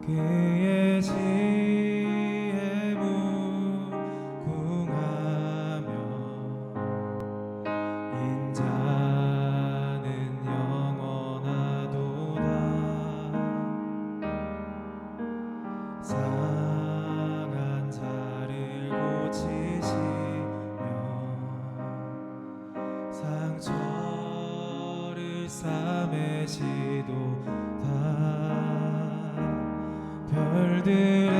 그의 지혜 무궁하며 인자는 영원하도다. 상한 자를 고치시며 상처를 싸매시도다. 별들의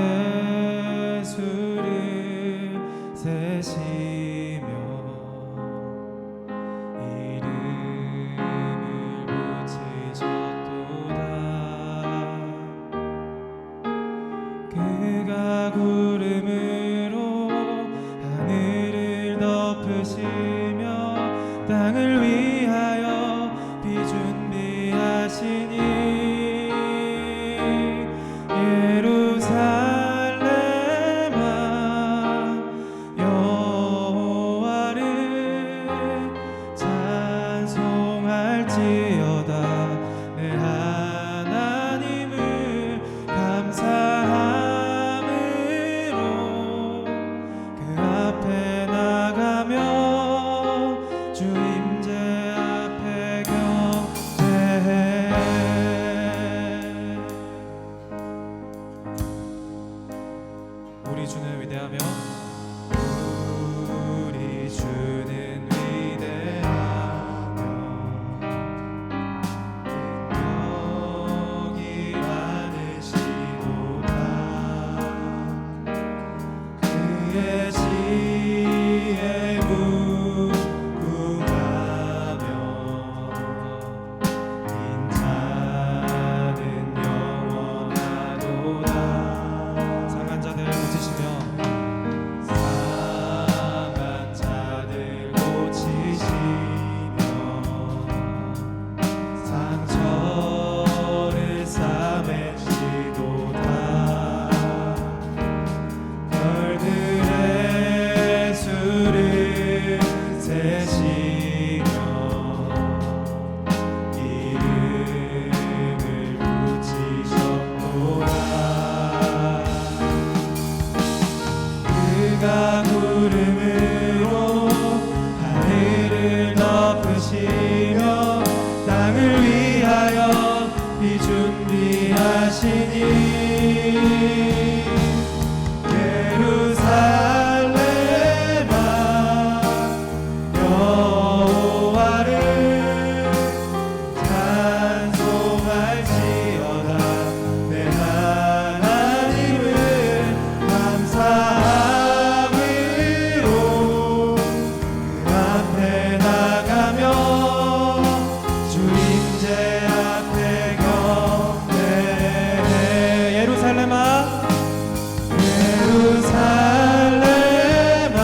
수를 세시며 이름을 붙이셨도다. 그가 구름으로 하늘을 덮으시며 땅을 위하여 비준비하시니 예루살렘아 여호와를 찬송할지어다. 내 하나님을 감사함으로 그 앞에 나가며 주 임재 앞에 경배해. 우리 주는 위대하며 우리 주는 위대하며 능력이 많으시도다. 그의 지혜 무궁하며 인자는 영원하도다. 상한 자들 고치시며 상한 자들 고치시며 상처를 싸매시도다. 별들의 수를 세시며 이름을 붙이셨도다. 그가 구름으로 하늘을 덮으시며 땅을 위하여 비준비하시니 예루살렘아 여호와를 찬송할지어다. 내 하나님을 감사함으로 그 앞에 나가며 주 임재 앞에 경배해. 예루살렘아 예루살렘아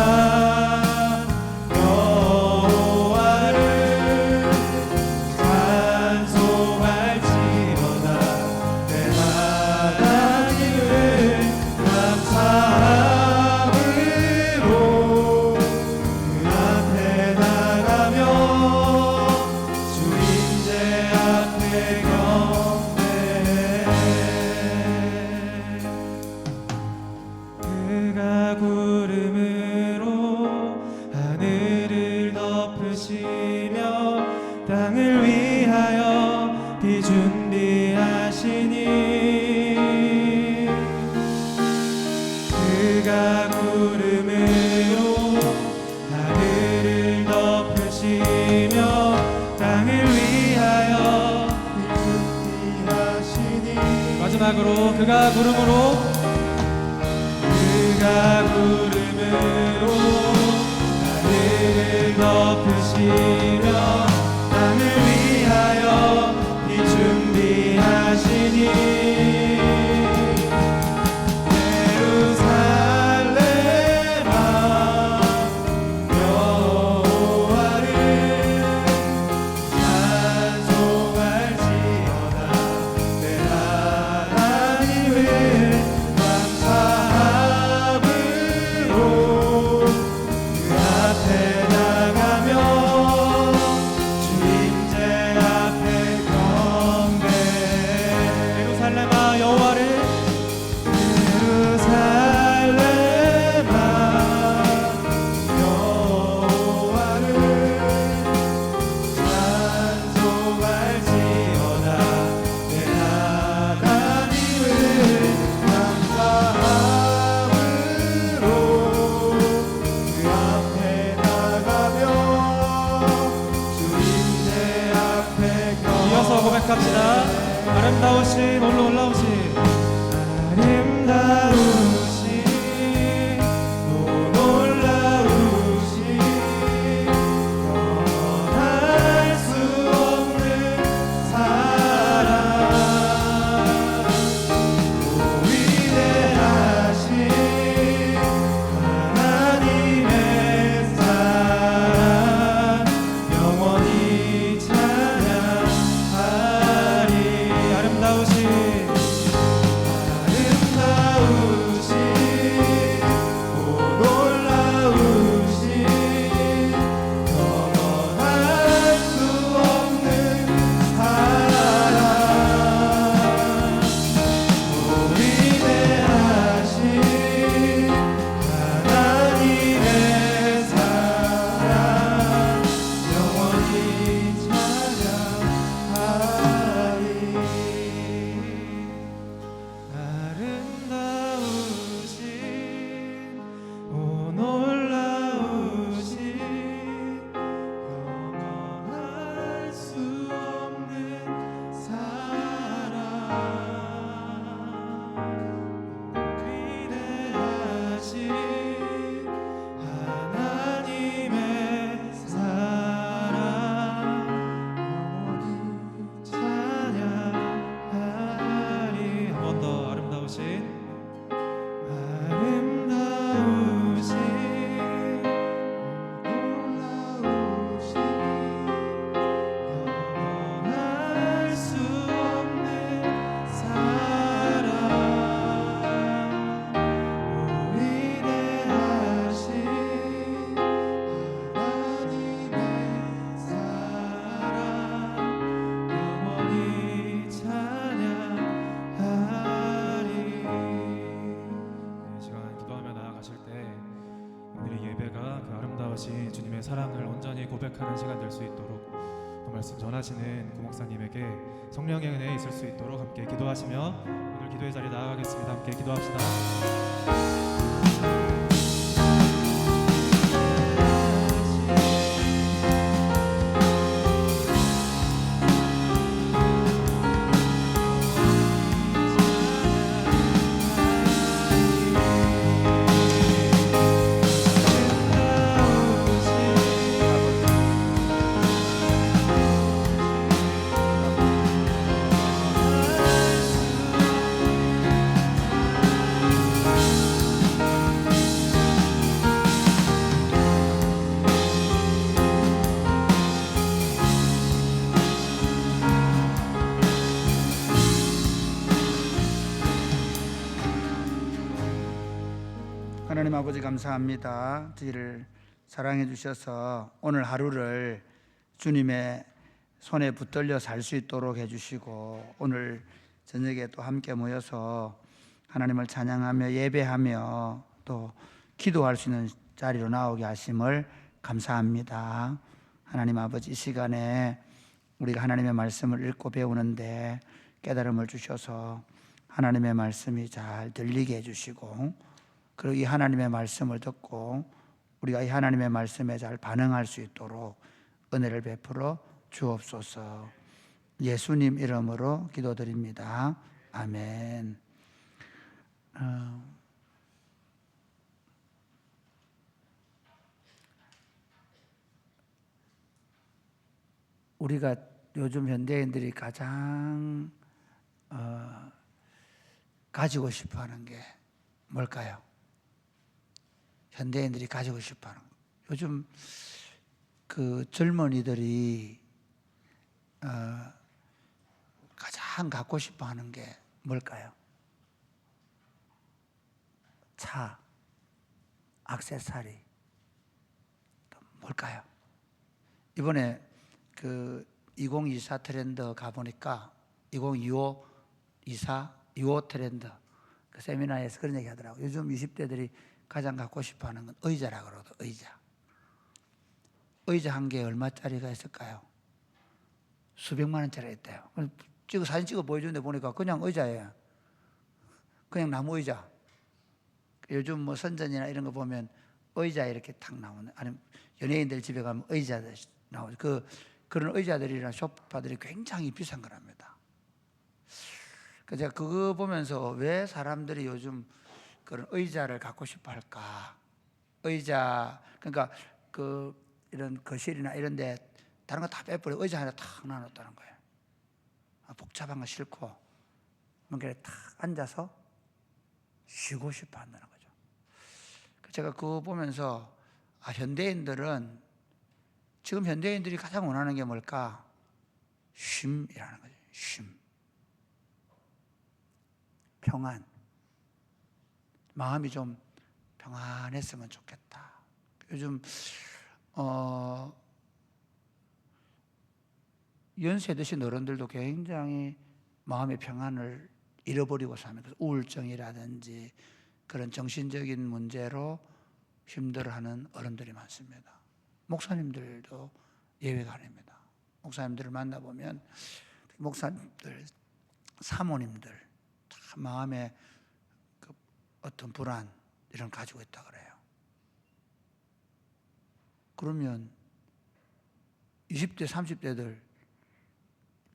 여호와를 찬송할지어다. 내 하나님을 감사함으로 그 앞에 나가며 주 임재 앞에 경배해. 그가 구름으로 하늘을 덮으시며 땅을 위하여 비준비하시니 그가 구름으로 하늘을 덮으시며 땅을 위하여 비준비하시니. 마지막으로 그가 구름으로 하늘을 덮으시며 땅을 위하여 비준비하시니 예루살렘아 여호와를 찬송할지어다. 내 하나님을 감사함으로 그 앞에 나가며 고백합시다. 아름다우신 홀로 올라오신 아름다우신 오 놀라우신 변할 수 없는 사랑 오 위대하신 하나님의 사랑 영원히 찬양하리. 아름다우신 오 놀라우신 영원할 수 없는 사랑 오 위대하신 하나님의 사랑 영원히 찬양하리. 아름다우신 오 놀라우신 영원할 수 없는 사랑 위대하신 하나님의 사랑 영원히 찬양하리. 한 번 더 아름다우신 아름다우신 놀라우신 영원할 수 없는 사랑 오 위대하신 하나님의 사랑 영원히 찬양하리. 이 시간 기도하며 나아가실 때 오늘의 예배가 그 아름다우신 주님의 사랑을 온전히 고백하는 시간 될 수 있도록 또 말씀 전하시는 구 목사님에게 성령의 은혜 있을 수 있도록 함께 기도하시며 오늘 기도의 자리에 나아가겠습니다. 함께 기도합시다. 하나님 아버지 감사합니다. 저희를 사랑해 주셔서 오늘 하루를 주님의 손에 붙들려 살 수 있도록 해주시고 오늘 저녁에 또 함께 모여서 하나님을 찬양하며 예배하며 또 기도할 수 있는 자리로 나오게 하심을 감사합니다. 하나님 아버지, 이 시간에 우리가 하나님의 말씀을 읽고 배우는데 깨달음을 주셔서 하나님의 말씀이 잘 들리게 해주시고, 그리고 이 하나님의 말씀을 듣고 우리가 이 하나님의 말씀에 잘 반응할 수 있도록 은혜를 베풀어 주옵소서. 예수님 이름으로 기도드립니다. 아멘. 우리가 요즘 현대인들이 가장 가지고 싶어하는 게 뭘까요? 현대인들이 가지고 싶어하는 거. 요즘 그 젊은이들이 가장 갖고 싶어하는 게 뭘까요? 차, 액세서리, 또 뭘까요? 이번에 그 2024 트렌드 가보니까 2025 트렌드 그 세미나에서 그런 얘기 하더라고요. 요즘 20대들이 가장 갖고 싶어하는 건 의자라고 그러거든. 의자 한 개에 얼마짜리가 있을까요? 수백만 원짜리 있대요. 사진 찍어 보여주는데 보니까 그냥 의자예요. 그냥 나무 의자. 요즘 뭐 선전이나 이런 거 보면 의자 이렇게 탁 나오는, 아니면 연예인들 집에 가면 의자 나오죠. 그 그런 의자들이나 소파들이 굉장히 비싼 거랍니다. 그래서 제가 그거 보면서 왜 사람들이 요즘 그런 의자를 갖고 싶어 할까? 의자, 그러니까 이런 거실이나 이런 데 다른 거 다 빼버리고 의자 하나 탁 놔놨다는 거예요. 복잡한 거 싫고 뭔가 탁 앉아서 쉬고 싶어 한다는 거죠. 제가 그거 보면서 현대인들은 지금 현대인들이 가장 원하는 게 뭘까? 쉼이라는 거죠. 쉼. 평안. 마음이 좀 평안했으면 좋겠다. 요즘 연세 드신 어른들도 굉장히 마음의 평안을 잃어버리고 사는 거죠. 우울증이라든지 그런 정신적인 문제로 힘들어하는 어른들이 많습니다. 목사님들도 예외가 아닙니다. 목사님들을 만나보면 목사님들, 사모님들 참 마음에 어떤 불안 이런 거 가지고 있다 그래요. 그러면 20대, 30대들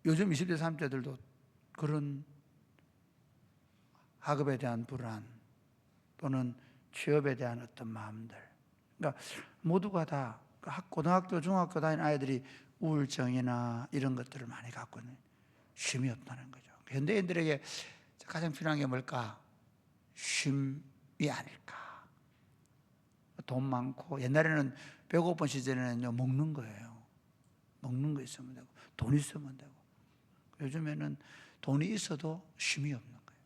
요즘 20대, 30대들도 그런 학업에 대한 불안 또는 취업에 대한 어떤 마음들, 그러니까 모두가 다 고등학교, 중학교 다니는 아이들이 우울증이나 이런 것들을 많이 갖고 있는 쉼이 없다는 거죠. 현대인들에게 가장 필요한 게 뭘까? 쉼이 아닐까. 돈 많고 옛날에는 배고픈 시절에는 먹는 거예요. 먹는 거 있으면 되고 돈 있으면 되고. 요즘에는 돈이 있어도 쉼이 없는 거예요.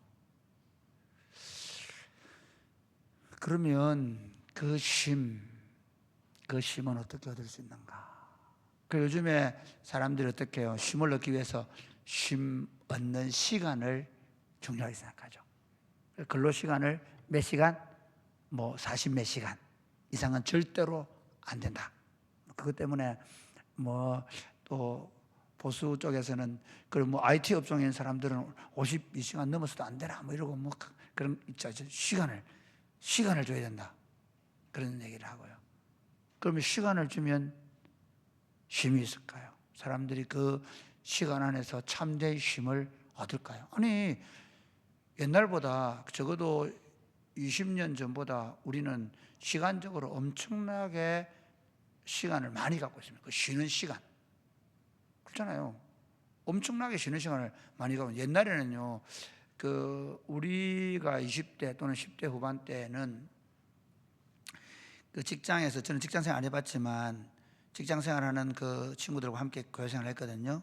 그러면 그 쉼은 어떻게 얻을 수 있는가? 요즘에 사람들이 어떻게 해요? 쉼을 얻기 위해서 쉼 얻는 시간을 중요하게 생각하죠. 근로 시간을 몇 시간? 40몇 시간 이상은 절대로 안 된다. 그것 때문에 또 보수 쪽에서는 IT 업종에 있는 사람들은 52시간 넘어서도 안 되나 이러고 그런 있죠. 시간을 줘야 된다. 그런 얘기를 하고요. 그러면 시간을 주면 쉼이 있을까요? 사람들이 그 시간 안에서 참된 쉼을 얻을까요? 아니, 옛날보다 적어도 20년 전보다 우리는 시간적으로 엄청나게 시간을 많이 갖고 있습니다. 쉬는 시간. 그렇잖아요. 엄청나게 쉬는 시간을 많이 갖고. 옛날에는요, 우리가 20대 또는 10대 후반 때는 직장에서, 저는 직장 생활 안 해봤지만 직장 생활하는 그 친구들과 함께 교회 생활을 했거든요.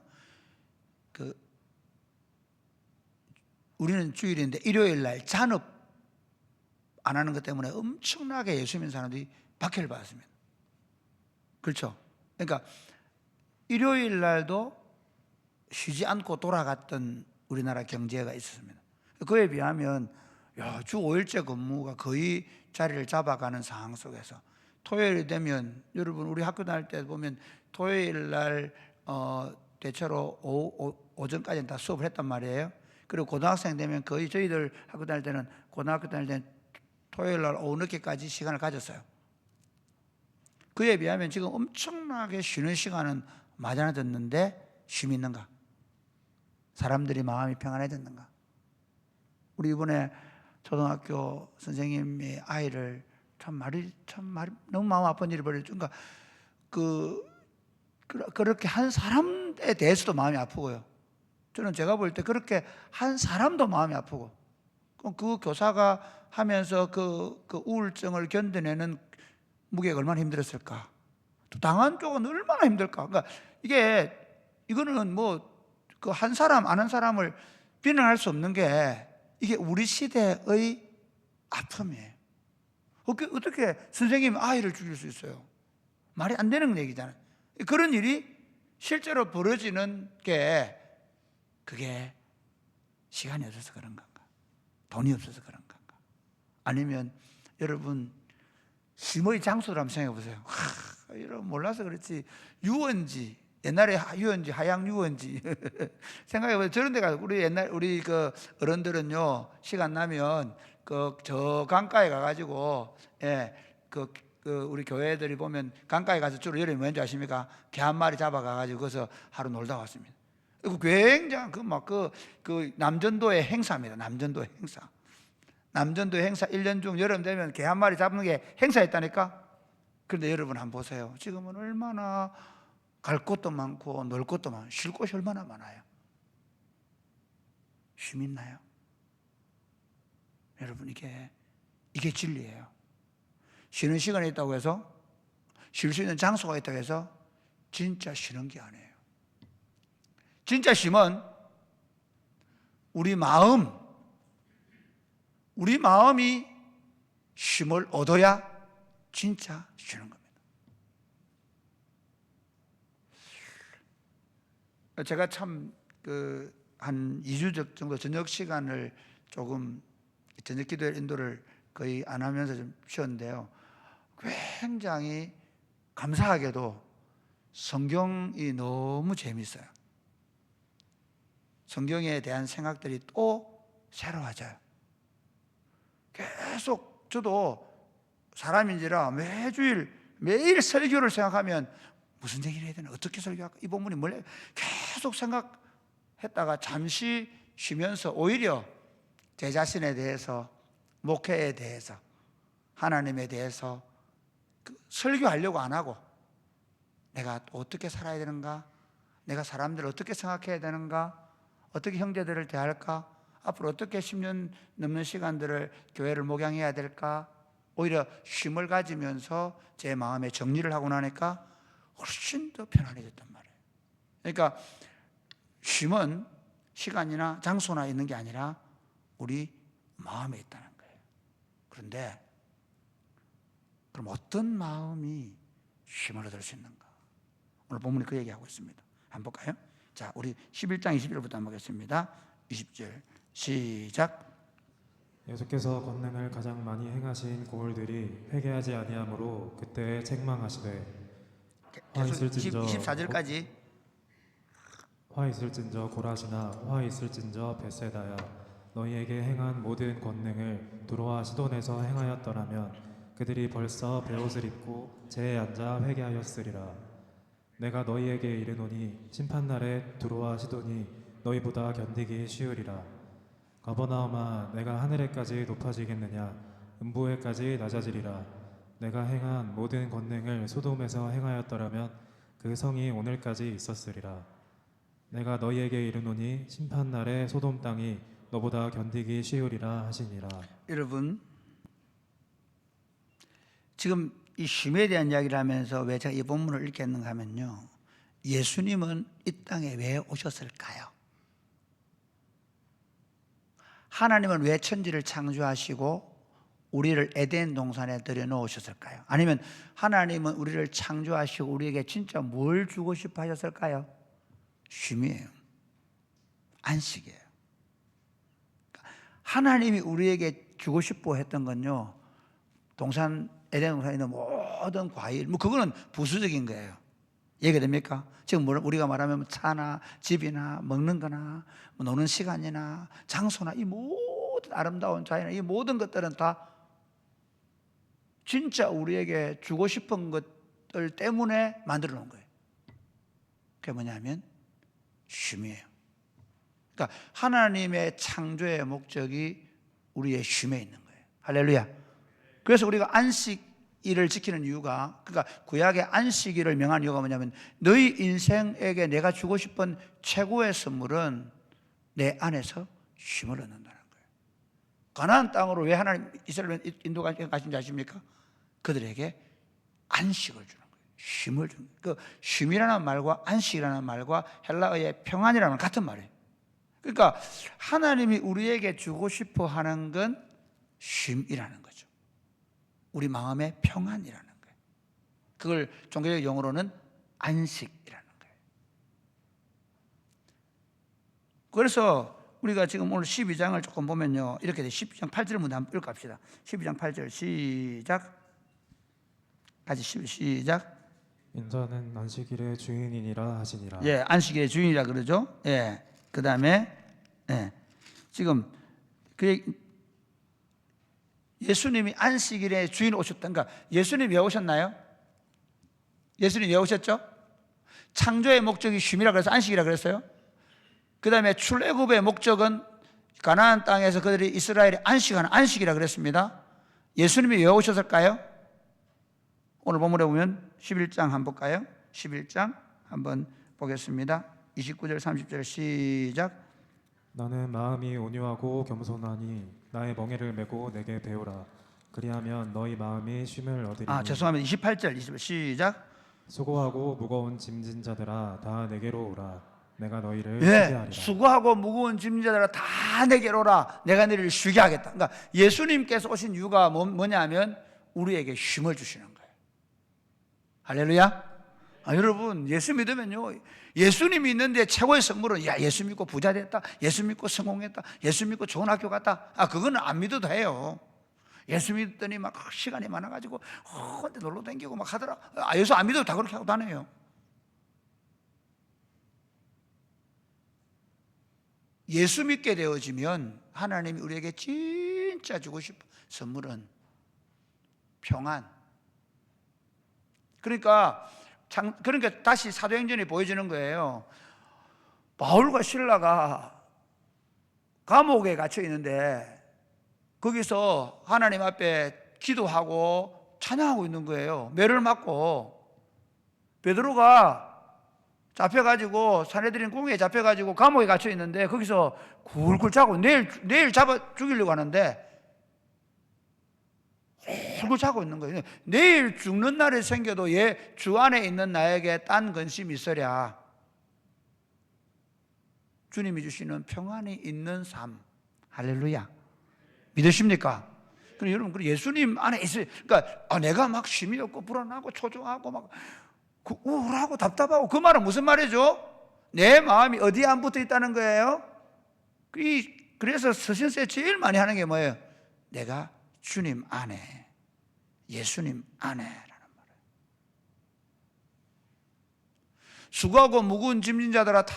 우리는 주일인데 일요일 날 잔업 안 하는 것 때문에 엄청나게 예수 믿는 사람들이 박해를 받았습니다. 그렇죠? 그러니까 일요일 날도 쉬지 않고 돌아갔던 우리나라 경제가 있었습니다. 그에 비하면 주 5일째 근무가 거의 자리를 잡아가는 상황 속에서 토요일이 되면, 여러분 우리 학교 다닐 때 보면 토요일 날 대체로 오전까지는 다 수업을 했단 말이에요. 그리고 고등학생 되면 거의 저희들 학교 다닐 때는 고등학교 다닐 때는 토요일 날 오후 늦게까지 시간을 가졌어요. 그에 비하면 지금 엄청나게 쉬는 시간은 많아졌는데 쉼이 있는가? 사람들이 마음이 평안해졌는가? 우리 이번에 초등학교 선생님이 아이를 말이 너무 마음 아픈 일이 벌어졌죠. 그러니까 그렇게 한 사람에 대해서도 마음이 아프고요. 저는 제가 볼 때 그렇게 한 사람도 마음이 아프고, 그 교사가 하면서 그 우울증을 견뎌내는 무게가 얼마나 힘들었을까? 또 당한 쪽은 얼마나 힘들까? 그러니까 이거는 그 한 사람 아는 사람을 비난할 수 없는 게 이게 우리 시대의 아픔이에요. 어떻게 선생님이 아이를 죽일 수 있어요? 말이 안 되는 얘기잖아요. 그런 일이 실제로 벌어지는 게 그게 시간이 없어서 그런 건가? 돈이 없어서 그런 건가? 아니면 여러분 쉼의 장소를 한번 생각해 보세요. 여러분 몰라서 그렇지 유원지, 옛날에 유원지, 하양 유원지 생각해 보세요. 저런 데가 우리 어른들은요 시간 나면 저 강가에 가가지고 우리 교회들이 보면 강가에 가서 주로 여름에 뭔지 아십니까? 개 한 마리 잡아가지고 거기서 하루 놀다 왔습니다. 그 굉장히 그 남전도의 행사입니다. 남전도의 행사. 남전도의 행사 1년 중 여름 되면 개 한 마리 잡는 게 행사였다니까. 그런데 여러분 한번 보세요. 지금은 얼마나 갈 곳도 많고 놀 곳도 많고 쉴 곳이 얼마나 많아요. 쉼 있나요? 여러분 이게 진리예요. 쉬는 시간이 있다고 해서 쉴 수 있는 장소가 있다고 해서 진짜 쉬는 게 아니에요. 진짜 쉼은 우리 마음이 쉼을 얻어야 진짜 쉬는 겁니다. 제가 참 한 2주 정도 저녁 시간을 조금 저녁 기도 인도를 거의 안 하면서 좀 쉬었는데요. 굉장히 감사하게도 성경이 너무 재밌어요. 성경에 대한 생각들이 또 새로워져요. 계속 저도 사람인지라 매일 설교를 생각하면 무슨 얘기를 해야 되나, 어떻게 설교할까, 이 본문이 뭘래, 계속 생각했다가 잠시 쉬면서 오히려 제 자신에 대해서, 목회에 대해서, 하나님에 대해서 설교하려고 안 하고 내가 어떻게 살아야 되는가, 내가 사람들을 어떻게 생각해야 되는가, 어떻게 형제들을 대할까, 앞으로 어떻게 10년 넘는 시간들을 교회를 목양해야 될까, 오히려 쉼을 가지면서 제 마음에 정리를 하고 나니까 훨씬 더 편안해졌단 말이에요. 그러니까 쉼은 시간이나 장소나 있는 게 아니라 우리 마음에 있다는 거예요. 그런데 그럼 어떤 마음이 쉼을 얻을 수 있는가? 오늘 본문이 그 얘기하고 있습니다. 한번 볼까요? 자, 우리 11장 20절부터 한번 보겠습니다. 20절 시작. 예수께서 권능을 가장 많이 행하신 고을들이 회개하지 아니하므로 그때 책망하시되 화 있을진저 24절까지. 화 있을진저 고라시나 화 있을진저 벳세다야 너희에게 행한 모든 권능을 두로와 시돈에서 행하였더라면 그들이 벌써 베옷을 입고 제에 앉아 회개하였으리라. 내가 너희에게 이르노니 심판날에 두로와 시돈이 너희보다 견디기 쉬우리라. 가버나움아 내가 하늘에까지 높아지겠느냐, 음부에까지 낮아지리라. 내가 행한 모든 권능을 소돔에서 행하였더라면 그 성이 오늘까지 있었으리라. 내가 너희에게 이르노니 심판날에 소돔 땅이 너보다 견디기 쉬우리라 하시니라. 여러분, 지금 이 쉼에 대한 이야기를 하면서 왜 제가 이 본문을 읽겠는가 하면요, 예수님은 이 땅에 왜 오셨을까요? 하나님은 왜 천지를 창조하시고 우리를 에덴 동산에 들여놓으셨을까요? 아니면 하나님은 우리를 창조하시고 우리에게 진짜 뭘 주고 싶어 하셨을까요? 쉼이에요. 안식이에요. 하나님이 우리에게 주고 싶어 했던 건요, 에덴 동산에 있는 모든 과일, 그거는 부수적인 거예요. 이해가 됩니까? 지금 우리가 말하면 차나 집이나 먹는 거나 노는 시간이나 장소나 이 모든 아름다운 자연이나 이 모든 것들은 다 진짜 우리에게 주고 싶은 것들 때문에 만들어 놓은 거예요. 그게 뭐냐면 쉼이에요. 그러니까 하나님의 창조의 목적이 우리의 쉼에 있는 거예요. 할렐루야. 그래서 우리가 안식일을 지키는 이유가, 그러니까 구약의 안식일을 명한 이유가 뭐냐면 너희 인생에게 내가 주고 싶은 최고의 선물은 내 안에서 쉼을 얻는다는 거예요. 가나안 땅으로 왜 하나님 이스라엘 인도 가신지 아십니까? 그들에게 안식을 주는 거예요. 쉼을 주는 거예요. 그 쉼이라는 말과 안식이라는 말과 헬라어의 평안이라는 말 같은 말이에요. 그러니까 하나님이 우리에게 주고 싶어 하는 건 쉼이라는 거죠. 우리 마음의 평안이라는 거예요. 그걸 종교적 용어로는 안식이라는 거예요. 그래서 우리가 지금 오늘 12장을 조금 보면요, 이렇게 돼. 12장 8절 문제 한번 읽어갑시다. 12장 8절 시작. 같이 시작. 인자는 안식일의 주인이니라 하시니라. 예, 안식일의 주인이라 그러죠. 예, 그 다음에 지금 그 예수님이 안식일에 주인 오셨던가? 예수님이 왜 오셨나요? 예수님이 왜 오셨죠? 창조의 목적이 쉼이라 그래서 안식이라 그랬어요. 그 다음에 출애굽의 목적은 가나안 땅에서 그들이 이스라엘이 안식하는 안식이라 그랬습니다. 예수님이 왜 오셨을까요? 오늘 본문에 보면 11장 한번 볼까요? 11장 한번 보겠습니다. 29절 30절 시작. 나는 마음이 온유하고 겸손하니 나의 멍에를 메고 내게 배우라. 그리하면 너희 마음이 쉼을 얻으리니. 죄송합니다. 28절 20절 시작. 수고하고 무거운 짐진 자들아 다 내게로 오라. 내가 너희를 쉬게 예, 하리라. 수고하고 무거운 짐진 자들아 다 내게로 오라. 내가 너희를 쉬게 하겠다. 그러니까 예수님께서 오신 이유가 뭐냐면 우리에게 쉼을 주시는 거예요. 할렐루야. 여러분, 예수 믿으면요, 예수님이 있는데 최고의 선물은 예수 믿고 부자 됐다, 예수 믿고 성공했다, 예수 믿고 좋은 학교 갔다. 그거는 안 믿어도 해요. 예수 믿더니 막 시간이 많아가지고 혼자 놀러 다니고 막 하더라. 예수 안 믿어도 다 그렇게 하고 다녀요. 예수 믿게 되어지면 하나님이 우리에게 진짜 주고 싶은 선물은 평안. 그러니까 다시 사도행전이 보여주는 거예요. 바울과 실라가 감옥에 갇혀 있는데 거기서 하나님 앞에 기도하고 찬양하고 있는 거예요. 매를 맞고. 베드로가 잡혀가지고 사내들인 궁에 잡혀가지고 감옥에 갇혀 있는데 거기서 굴굴 자고 내일 잡아 죽이려고 하는데 굴굴 자고 있는 거예요. 내일 죽는 날이 생겨도 주 안에 있는 나에게 딴 근심이 있으랴. 주님이 주시는 평안이 있는 삶. 할렐루야. 믿으십니까? 그럼 여러분, 예수님 안에 있어요. 그러니까 내가 막 쉼이 없고 불안하고 초조하고 막 우울하고 답답하고, 그 말은 무슨 말이죠? 내 마음이 어디에 안 붙어 있다는 거예요? 그래서 서신서에 제일 많이 하는 게 뭐예요? 내가 주님 안에, 예수님 안에라는 말이에요. 수고하고 무거운 짐진 자들아 다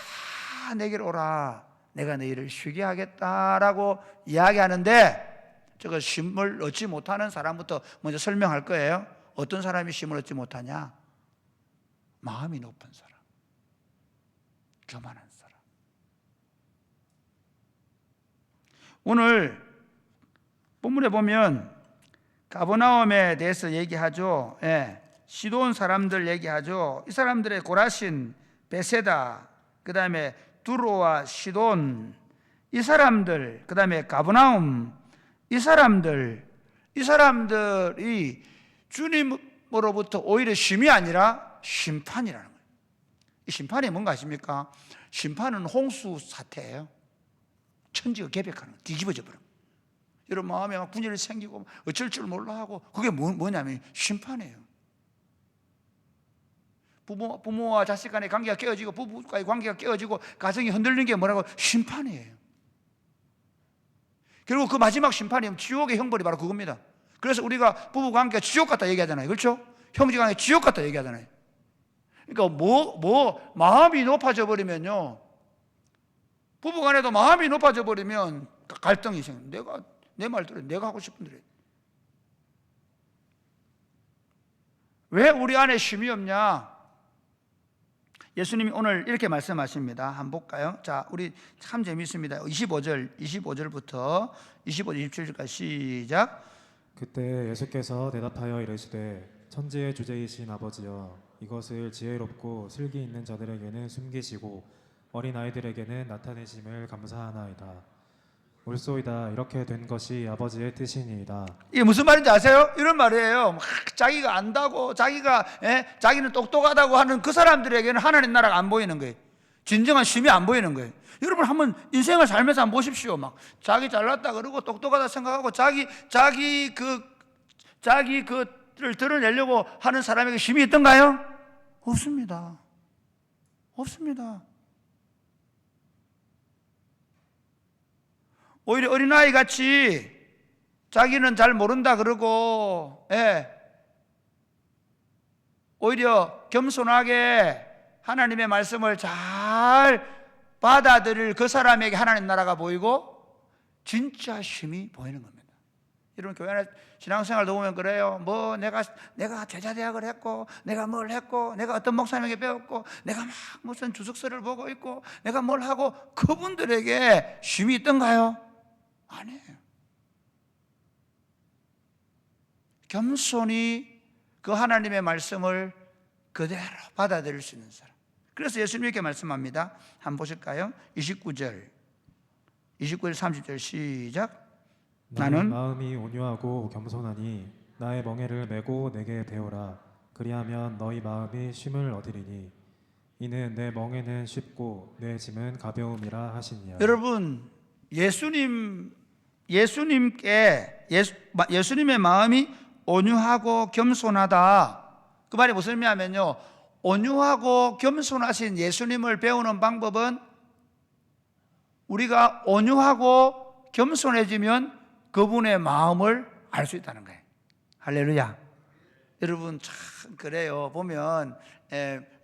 내게로 오라. 내가 너희를 쉬게 하겠다라고 이야기하는데, 저거 쉼을 얻지 못하는 사람부터 먼저 설명할 거예요. 어떤 사람이 쉼을 얻지 못하냐? 마음이 높은 사람, 교만한 사람. 오늘 본문에 보면 가버나움에 대해서 얘기하죠. 시돈 사람들 얘기하죠. 이 사람들의 고라신, 베세다, 그 다음에 두로와 시돈, 이 사람들, 그 다음에 가버나움, 이 사람들이 주님으로부터 오히려 쉼이 아니라 심판이라는 거예요. 이 심판이 뭔가 아십니까? 심판은 홍수 사태예요. 천지가 개벽하는 거, 뒤집어져 버려. 여러분 마음에 막 분열이 생기고 어쩔 줄 몰라 하고, 그게 뭐냐면 심판이에요. 부모와 자식 간의 관계가 깨어지고, 부부과의 관계가 깨어지고, 가정이 흔들리는 게 뭐라고? 심판이에요. 결국 그 마지막 심판이 지옥의 형벌이 바로 그겁니다. 그래서 우리가 부부 관계가 지옥 같다 얘기하잖아요. 그렇죠? 형제 관계 지옥 같다 얘기하잖아요. 그러니까 마음이 높아져 버리면요, 부부 간에도 마음이 높아져 버리면 갈등이 생겨요. 내 말 들어, 내가 하고 싶은 대로 해. 왜 우리 안에 쉼이 없냐? 예수님이 오늘 이렇게 말씀하십니다. 한번 볼까요? 자, 우리 참 재밌습니다. 25절부터 27절까지 시작. 그때 예수께서 대답하여 이르시되 천지의 주제이신 아버지여, 이것을 지혜롭고 슬기 있는 자들에게는 숨기시고 어린 아이들에게는 나타내심을 감사하나이다. 옳소이다. 이렇게 된 것이 아버지의 뜻이니이다. 이게 무슨 말인지 아세요? 이런 말이에요. 막 자기가 안다고, 자기는 똑똑하다고 하는 그 사람들에게는 하나님 나라가 안 보이는 거예요. 진정한 쉼이 안 보이는 거예요. 여러분 한번 인생을 살면서 한번 보십시오. 막 자기 잘났다 그러고 똑똑하다 생각하고 그를 드러내려고 하는 사람에게 쉼이 있던가요? 없습니다. 없습니다. 오히려 어린아이 같이 자기는 잘 모른다 그러고, 오히려 겸손하게 하나님의 말씀을 잘 받아들일 그 사람에게 하나님 나라가 보이고 진짜 쉼이 보이는 겁니다. 이런 교회 안에 신앙생활도 보면 그래요. 뭐 내가 제자대학을 했고, 내가 뭘 했고, 내가 어떤 목사님에게 배웠고, 내가 막 무슨 주석서를 보고 있고, 내가 뭘 하고, 그분들에게 쉼이 있던가요? 아니에요. 겸손히 그 하나님의 말씀을 그대로 받아들일 수 있는 사람. 그래서 예수님 이렇게 말씀합니다. 한번 보실까요? 29절 30절 시작. 나의 나는 마음이 온유하고 겸손하니 나의 멍에를 메고 내게 배우라. 그리하면 너희 마음이 쉼을 얻으리니 이는 내 멍에는 쉽고 내 짐은 가벼움이라 하시니라. 여러분, 예수님의 마음이 온유하고 겸손하다. 그 말이 무슨 의미냐면요, 온유하고 겸손하신 예수님을 배우는 방법은 우리가 온유하고 겸손해지면 그분의 마음을 알 수 있다는 거예요. 할렐루야. 여러분 참 그래요. 보면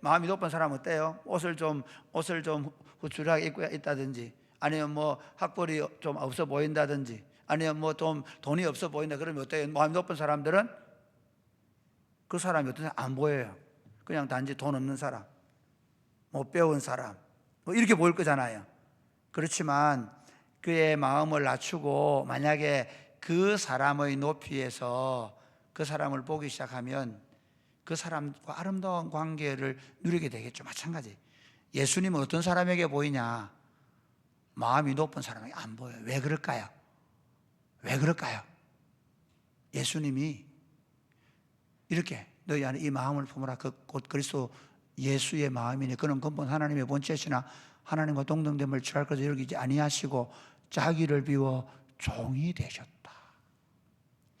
마음이 높은 사람 어때요? 옷을 좀 후줄하게 입고 있다든지, 아니면 뭐 학벌이 좀 없어 보인다든지, 아니면 뭐 좀 돈이 없어 보인다 그러면 어때요? 마음이 높은 사람들은 그 사람이 어떤 사람 안 보여요. 그냥 단지 돈 없는 사람, 못 배운 사람, 뭐 이렇게 보일 거잖아요. 그렇지만 그의 마음을 낮추고 만약에 그 사람의 높이에서 그 사람을 보기 시작하면 그 사람과 아름다운 관계를 누리게 되겠죠. 마찬가지. 예수님은 어떤 사람에게 보이냐? 마음이 높은 사람에게 안 보여요. 왜 그럴까요? 왜 그럴까요? 예수님이 이렇게 너희 안에 이 마음을 품으라. 곧 그리스도 예수의 마음이니 그는 근본 하나님의 본체시나 하나님과 동등됨을 취할 것을 여기지 아니하시고 자기를 비워 종이 되셨다.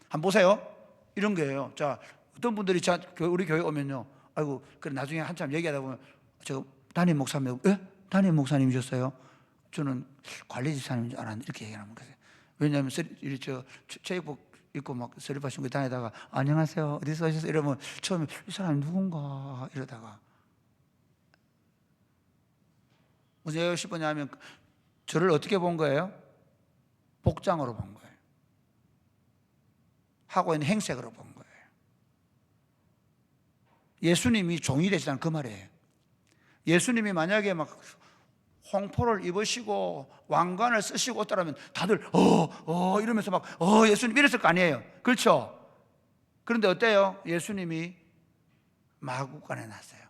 한번 보세요. 이런 거예요. 자, 어떤 분들이 우리 교회 오면요, 아이고, 그래 나중에 한참 얘기하다 보면 저 담임 목사님, 담임 목사님이셨어요? 저는 관리 집사님인 줄 알았는데 이렇게 얘기하는 거예요. 왜냐하면 체육복 입고 막 슬리퍼 신고 다니다가 안녕하세요, 어디서 오셨어요? 이러면 처음에 이 사람이 누군가 이러다가 왜 하고 싶었냐면 저를 어떻게 본 거예요? 복장으로 본 거예요. 하고 있는 행색으로 본 거예요. 예수님이 종이 되시다는 그 말이에요. 예수님이 만약에 막 홍포를 입으시고 왕관을 쓰시고 있다면 다들 이러면서 막 예수님 이랬을 거 아니에요. 그렇죠? 그런데 어때요? 예수님이 마구간에 났어요.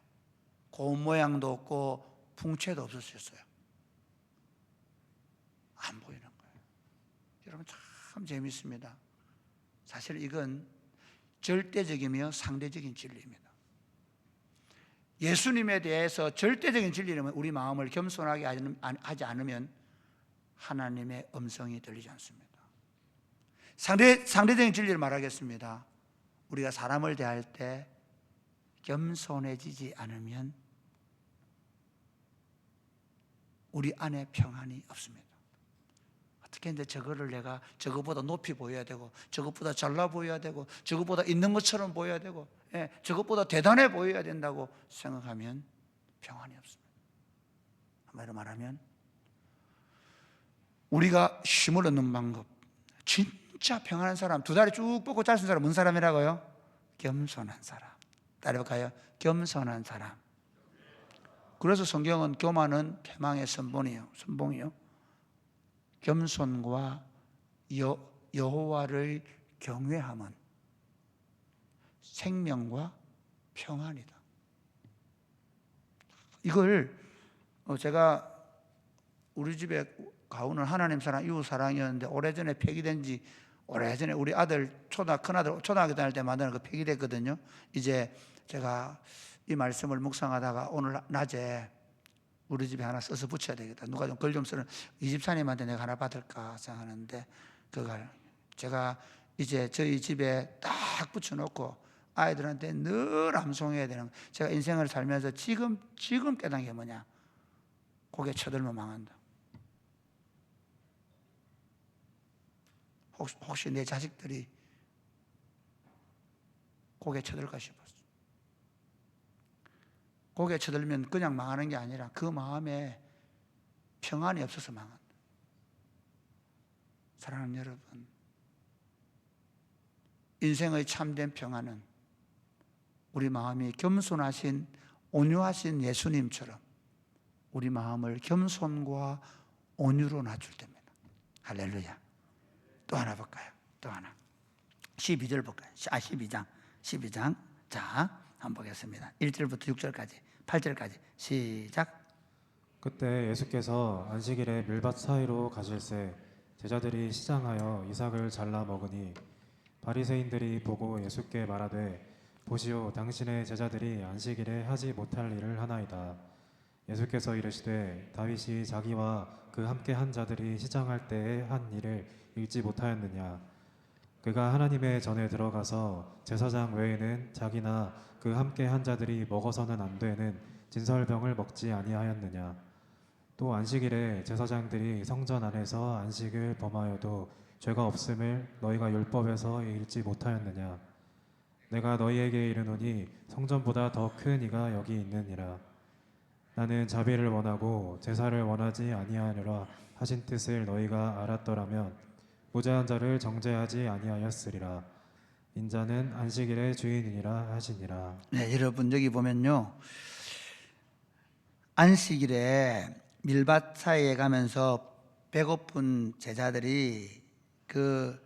고운 모양도 없고 풍채도 없으셨어요. 안 보이는 거예요. 여러분 참 재밌습니다. 사실 이건 절대적이며 상대적인 진리입니다. 예수님에 대해서 절대적인 진리는 우리 마음을 겸손하게 하지 않으면 하나님의 음성이 들리지 않습니다. 상대적인 진리를 말하겠습니다. 우리가 사람을 대할 때 겸손해지지 않으면 우리 안에 평안이 없습니다. 어떻게 했는데 저거를 내가 저거보다 높이 보여야 되고, 저것보다 잘나 보여야 되고, 저것보다 있는 것처럼 보여야 되고, 저것보다 대단해 보여야 된다고 생각하면 평안이 없습니다. 한마디로 말하면 우리가 쉼을 얻는 방법, 진짜 평안한 사람, 두 다리 쭉 뻗고 잘 쓴 사람 뭔 사람이라고요? 겸손한 사람. 따라해볼까요? 겸손한 사람. 그래서 성경은 교만은 패망의 선봉이요. 겸손과 여호와를 경외함은 생명과 평안이다. 이걸 제가 우리 집에 가훈은 하나님 사랑, 이웃 사랑이었는데 오래전에 폐기된 지 오래전에 우리 아들 큰아들 초등학교 다닐 때 만드는 거 폐기됐거든요. 이제 제가 이 말씀을 묵상하다가 오늘 낮에 우리 집에 하나 써서 붙여야 되겠다. 누가 좀 글 좀 쓰는 이 집사님한테 내가 하나 받을까 생각하는데 그걸 제가 이제 저희 집에 딱 붙여놓고 아이들한테 늘 암송해야 되는 거. 제가 인생을 살면서 지금 깨달은 게 뭐냐? 고개 쳐들면 망한다. 혹시 내 자식들이 고개 쳐들까 싶었어. 고개 쳐들면 그냥 망하는 게 아니라 그 마음에 평안이 없어서 망한다. 사랑하는 여러분, 인생의 참된 평안은 우리 마음이 겸손하신 온유하신 예수님처럼 우리 마음을 겸손과 온유로 낮출 때입니다. 할렐루야. 또 하나 볼까요? 또 하나. 12절 볼까요? 12장. 자, 한번 보겠습니다. 1절부터 6절까지, 8절까지 시작. 그때 예수께서 안식일에 밀밭 사이로 가실새 제자들이 시장하여 이삭을 잘라 먹으니 바리새인들이 보고 예수께 말하되 보시오 당신의 제자들이 안식일에 하지 못할 일을 하나이다. 예수께서 이르시되 다윗이 자기와 그 함께 한 자들이 시장할 때에 한 일을 읽지 못하였느냐. 그가 하나님의 전에 들어가서 제사장 외에는 자기나 그 함께 한 자들이 먹어서는 안 되는 진설병을 먹지 아니하였느냐. 또 안식일에 제사장들이 성전 안에서 안식을 범하여도 죄가 없음을 너희가 율법에서 읽지 못하였느냐. 내가 너희에게 이르노니 성전보다 더 큰 이가 여기 있느니라. 나는 자비를 원하고 제사를 원하지 아니하노라 하신 뜻을 너희가 알았더라면 무죄한 자를 정죄하지 아니하였으리라. 인자는 안식일의 주인이니라 하시니라. 네, 여러분 여기 보면요, 안식일에 밀밭 사이에 가면서 배고픈 제자들이 그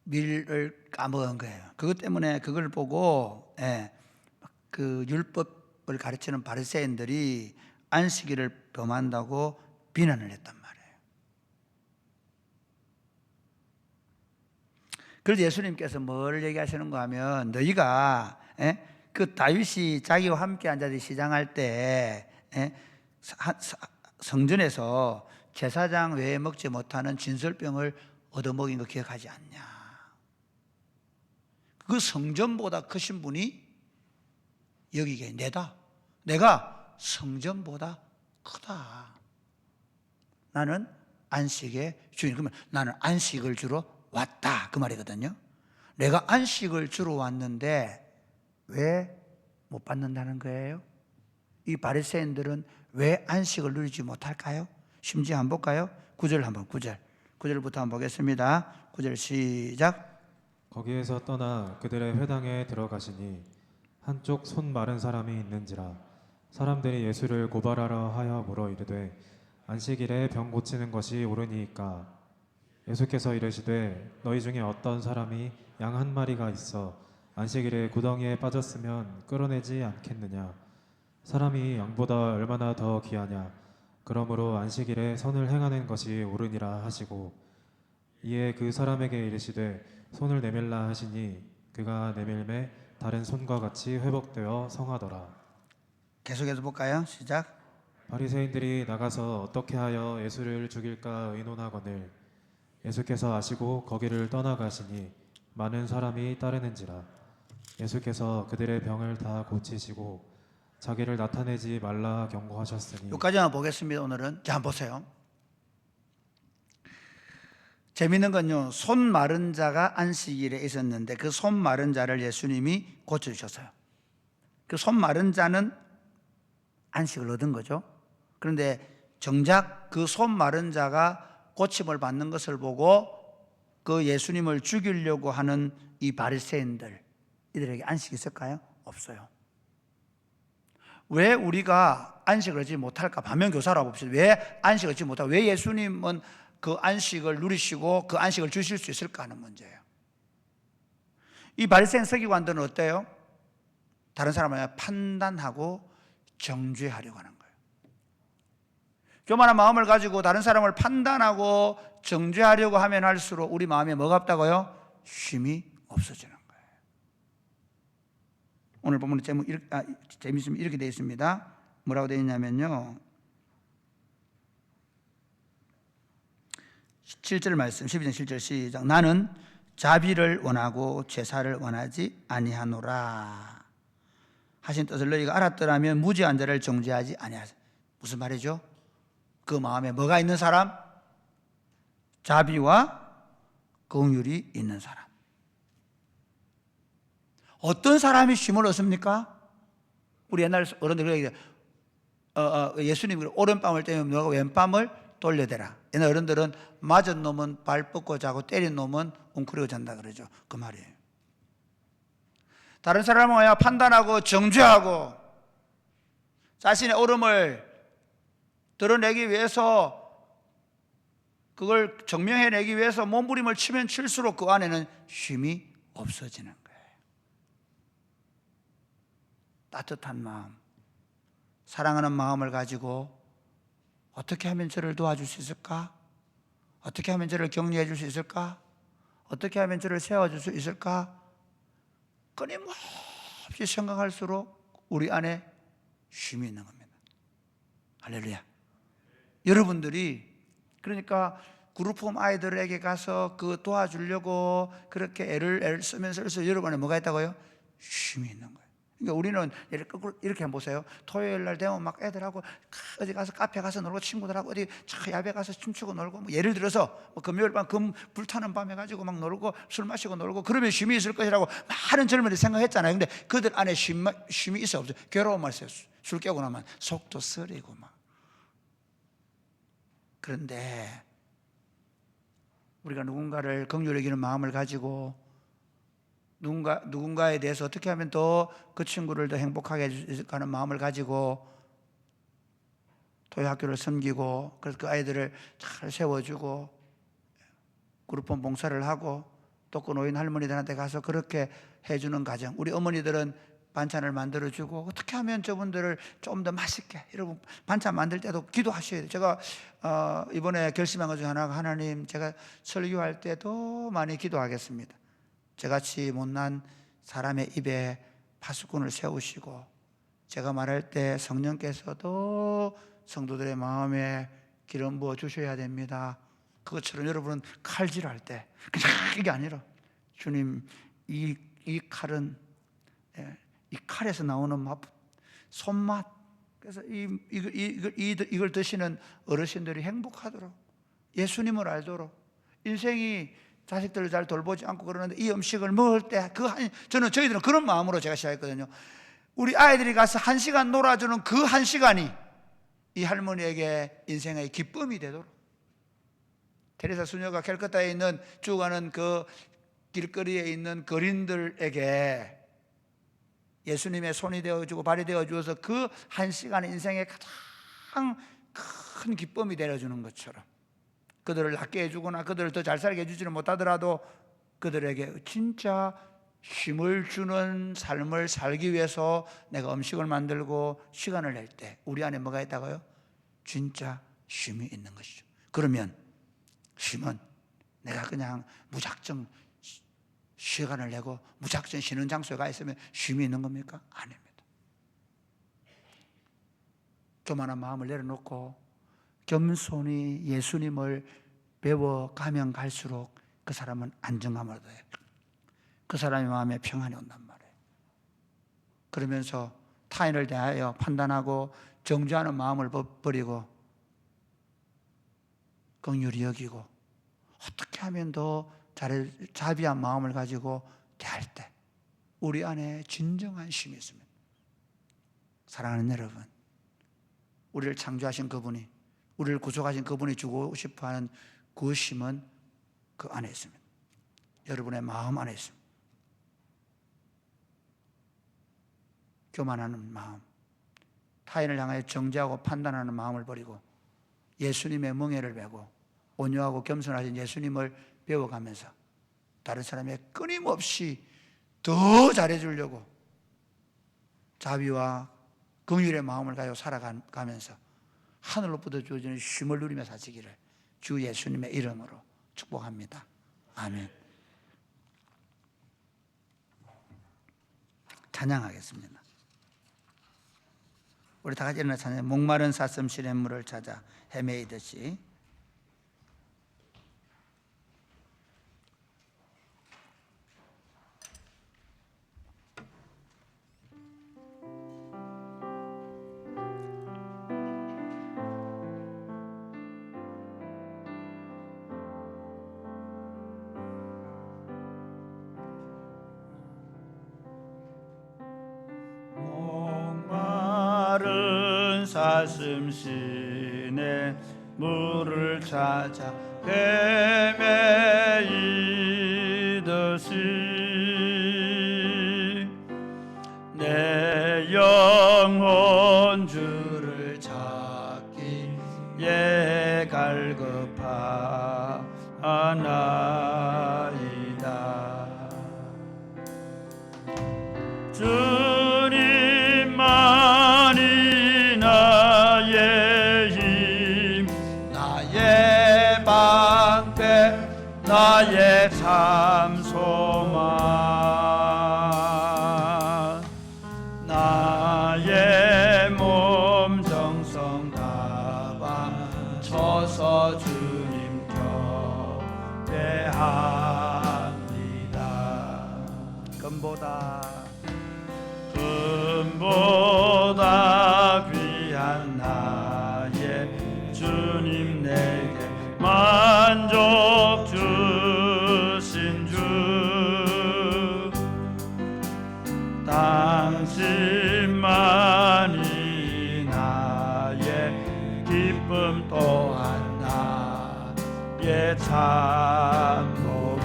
밀을 까먹은 거예요. 그것 때문에 그걸 보고 그 율법을 가르치는 바리새인들이 안식일을 범한다고 비난을 했단 말이에요. 그래서 예수님께서 뭘 얘기하시는가 하면 너희가 그 다윗이 자기와 함께 앉아서 시장할 때 성전에서 제사장 외에 먹지 못하는 진설병을 얻어먹인 거 기억하지 않냐. 그 성전보다 크신 분이 여기에 내가 성전보다 크다. 나는 안식의 주인. 그러면 나는 안식을 주러 왔다 그 말이거든요. 내가 안식을 주러 왔는데 왜 못 받는다는 거예요? 이 바리새인들은 왜 안식을 누리지 못할까요? 심지어 한번 볼까요? 9절부터 한번 보겠습니다. 9절 시작. 거기에서 떠나 그들의 회당에 들어가시니 한쪽 손 마른 사람이 있는지라. 사람들이 예수를 고발하려 하여 물어 이르되 안식일에 병 고치는 것이 옳으니이까. 예수께서 이르시되 너희 중에 어떤 사람이 양 한 마리가 있어 안식일에 구덩이에 빠졌으면 끌어내지 않겠느냐. 사람이 양보다 얼마나 더 귀하냐. 그러므로 안식일에 선을 행하는 것이 옳으니라 하시고 이에 그 사람에게 이르시되 손을 내밀라 하시니 그가 내밀매 다른 손과 같이 회복되어 성하더라. 계속해서 볼까요? 시작. 바리새인들이 나가서 어떻게 하여 예수를 죽일까 의논하거늘 예수께서 아시고 거기를 떠나가시니 많은 사람이 따르는지라. 예수께서 그들의 병을 다 고치시고 자기를 나타내지 말라 경고하셨으니. 여기까지만 보겠습니다. 오늘은 자, 한번 보세요. 재밌는 건요, 손 마른 자가 안식일에 있었는데 그 손 마른 자를 예수님이 고쳐주셨어요. 그 손 마른 자는 안식을 얻은 거죠. 그런데 정작 그 손 마른 자가 고침을 받는 것을 보고 그 예수님을 죽이려고 하는 이 바리새인들, 이들에게 안식이 있을까요? 없어요. 왜 우리가 안식을 얻지 못할까? 반면교사라고 봅시다. 왜 안식을 얻지 못할까? 왜 예수님은 그 안식을 누리시고 그 안식을 주실 수 있을까 하는 문제예요. 이 바리새인 서기관들은 어때요? 다른 사람을 판단하고 정죄하려고 하는 거예요. 교만한 마음을 가지고 다른 사람을 판단하고 정죄하려고 하면 할수록 우리 마음에 뭐가 없다고요? 쉼이 없어지는 거예요. 오늘 본문의 재미있으면 이렇게 되어 있습니다. 뭐라고 되어 있냐면요, 7절 말씀, 12장 7절 시작. 나는 자비를 원하고 제사를 원하지 아니하노라 하신 뜻을 너희가 알았더라면 무죄한 자를 정죄하지 아니하세. 무슨 말이죠? 그 마음에 뭐가 있는 사람? 자비와 긍휼이 있는 사람. 어떤 사람이 쉼을 얻습니까? 우리 옛날 어른들 그러기에 예수님이 오른밤을 때면 너가 왼밤을 돌려대라. 옛날 어른들은 맞은 놈은 발 뻗고 자고 때린 놈은 웅크리고 잔다 그러죠. 그 말이에요. 다른 사람을 판단하고 정죄하고 자신의 옳음을 드러내기 위해서, 그걸 증명해내기 위해서 몸부림을 치면 칠수록 그 안에는 쉼이 없어지는 거예요. 따뜻한 마음, 사랑하는 마음을 가지고 어떻게 하면 저를 도와줄 수 있을까? 어떻게 하면 저를 격려해 줄 수 있을까? 어떻게 하면 저를 세워줄 수 있을까? 끊임없이 생각할수록 우리 안에 쉼이 있는 겁니다. 할렐루야. 여러분들이 그러니까 그룹홈 아이들에게 가서 그 도와주려고 그렇게 애를 쓰면서 여러분 안에 뭐가 있다고요? 쉼이 있는 거예요. 그러니까 우리는 이렇게 한번 보세요. 토요일 날 되면 막 애들하고 어디 가서 카페 가서 놀고 친구들하고 어디 야외 가서 춤추고 놀고, 뭐 예를 들어서 뭐 금요일 밤 불타는 밤에 가지고 막 놀고 술 마시고 놀고 그러면 쉼이 있을 것이라고 많은 젊은이들이 생각했잖아요. 근데 그들 안에 쉼이 있어 없어요? 괴로움만 있어요. 술 깨고 나면 속도 쓰리고 막. 그런데 우리가 누군가를 긍휼히 여기는 마음을 가지고 누군가에 대해서 어떻게 하면 더 그 친구를 더 행복하게 해줄까 하는 마음을 가지고 토요학교를 섬기고, 그래서 그 아이들을 잘 세워주고 그룹홈 봉사를 하고 또 그 노인 할머니들한테 가서 그렇게 해주는 가정, 우리 어머니들은 반찬을 만들어주고 어떻게 하면 저분들을 좀 더 맛있게, 여러분 반찬 만들 때도 기도하셔야 돼요. 제가 이번에 결심한 것 중에 하나가, 하나님, 제가 설교할 때도 많이 기도하겠습니다. 저같이 못난 사람의 입에 파수꾼을 세우시고, 제가 말할 때 성령께서도 성도들의 마음에 기름 부어 주셔야 됩니다. 그것처럼 여러분은 칼질할 때 그냥 이게 아니라, 주님, 이 칼은 이 칼에서 나오는 맛, 손맛, 그래서 이걸 드시는 어르신들이 행복하도록, 예수님을 알도록, 인생이 자식들을 잘 돌보지 않고 그러는데 이 음식을 먹을 때 저희들은 그런 마음으로 제가 시작했거든요. 우리 아이들이 가서 1시간 놀아주는 그 1시간이 이 할머니에게 인생의 기쁨이 되도록. 테레사 수녀가 캘커타에 있는 쭉 가는 그 길거리에 있는 거린들에게 예수님의 손이 되어주고 발이 되어주어서 그 1시간 인생의 가장 큰 기쁨이 되어주는 것처럼, 그들을 낫게 해주거나 그들을 더 잘 살게 해주지는 못하더라도 그들에게 진짜 힘을 주는 삶을 살기 위해서 내가 음식을 만들고 시간을 낼 때 우리 안에 뭐가 있다고요? 진짜 쉼이 있는 것이죠. 그러면 쉼은 내가 그냥 무작정 시간을 내고 무작정 쉬는 장소에 가 있으면 쉼이 있는 겁니까? 아닙니다. 교만한 마음을 내려놓고 겸손히 예수님을 배워가면 갈수록 그 사람은 안정감을 얻어요. 그 사람의 마음에 평안이 온단 말이에요. 그러면서 타인을 대하여 판단하고 정죄하는 마음을 버리고 긍휼히 여기고 어떻게 하면 더 자비한 마음을 가지고 대할 때 우리 안에 진정한 쉼이 있습니다. 사랑하는 여러분, 우리를 창조하신 그분이, 우리를 구속하신 그분이 주고 싶어하는 그 쉼은 그 안에 있습니다. 여러분의 마음 안에 있습니다. 교만하는 마음, 타인을 향하여 정죄하고 판단하는 마음을 버리고 예수님의 멍에를 베고 온유하고 겸손하신 예수님을 배워가면서 다른 사람의 끊임없이 더 잘해주려고 자비와 긍휼의 마음을 가지고 살아가면서 하늘로부터 주어지는 쉼을 누리며 사시기를 주 예수님의 이름으로 축복합니다. 아멘. 찬양하겠습니다. 우리 다 같이 일어나 찬양. 목마른 사슴 시냇물을 찾아 헤매이듯이. 목마른 사슴 시내 물을 찾아 헤매이듯이 내 영혼 주를 찾기에 갈급하나이다. 주님만이 나의 힘, 나의 방패, 나의 참 소망, 나의 몸 정성 다 바쳐서 주님 곁에 합니다. 금보다 귀한 나의 주님, 내게 만족 주신 주, 당신만이 나의 기쁨 또한 나의 참 고백.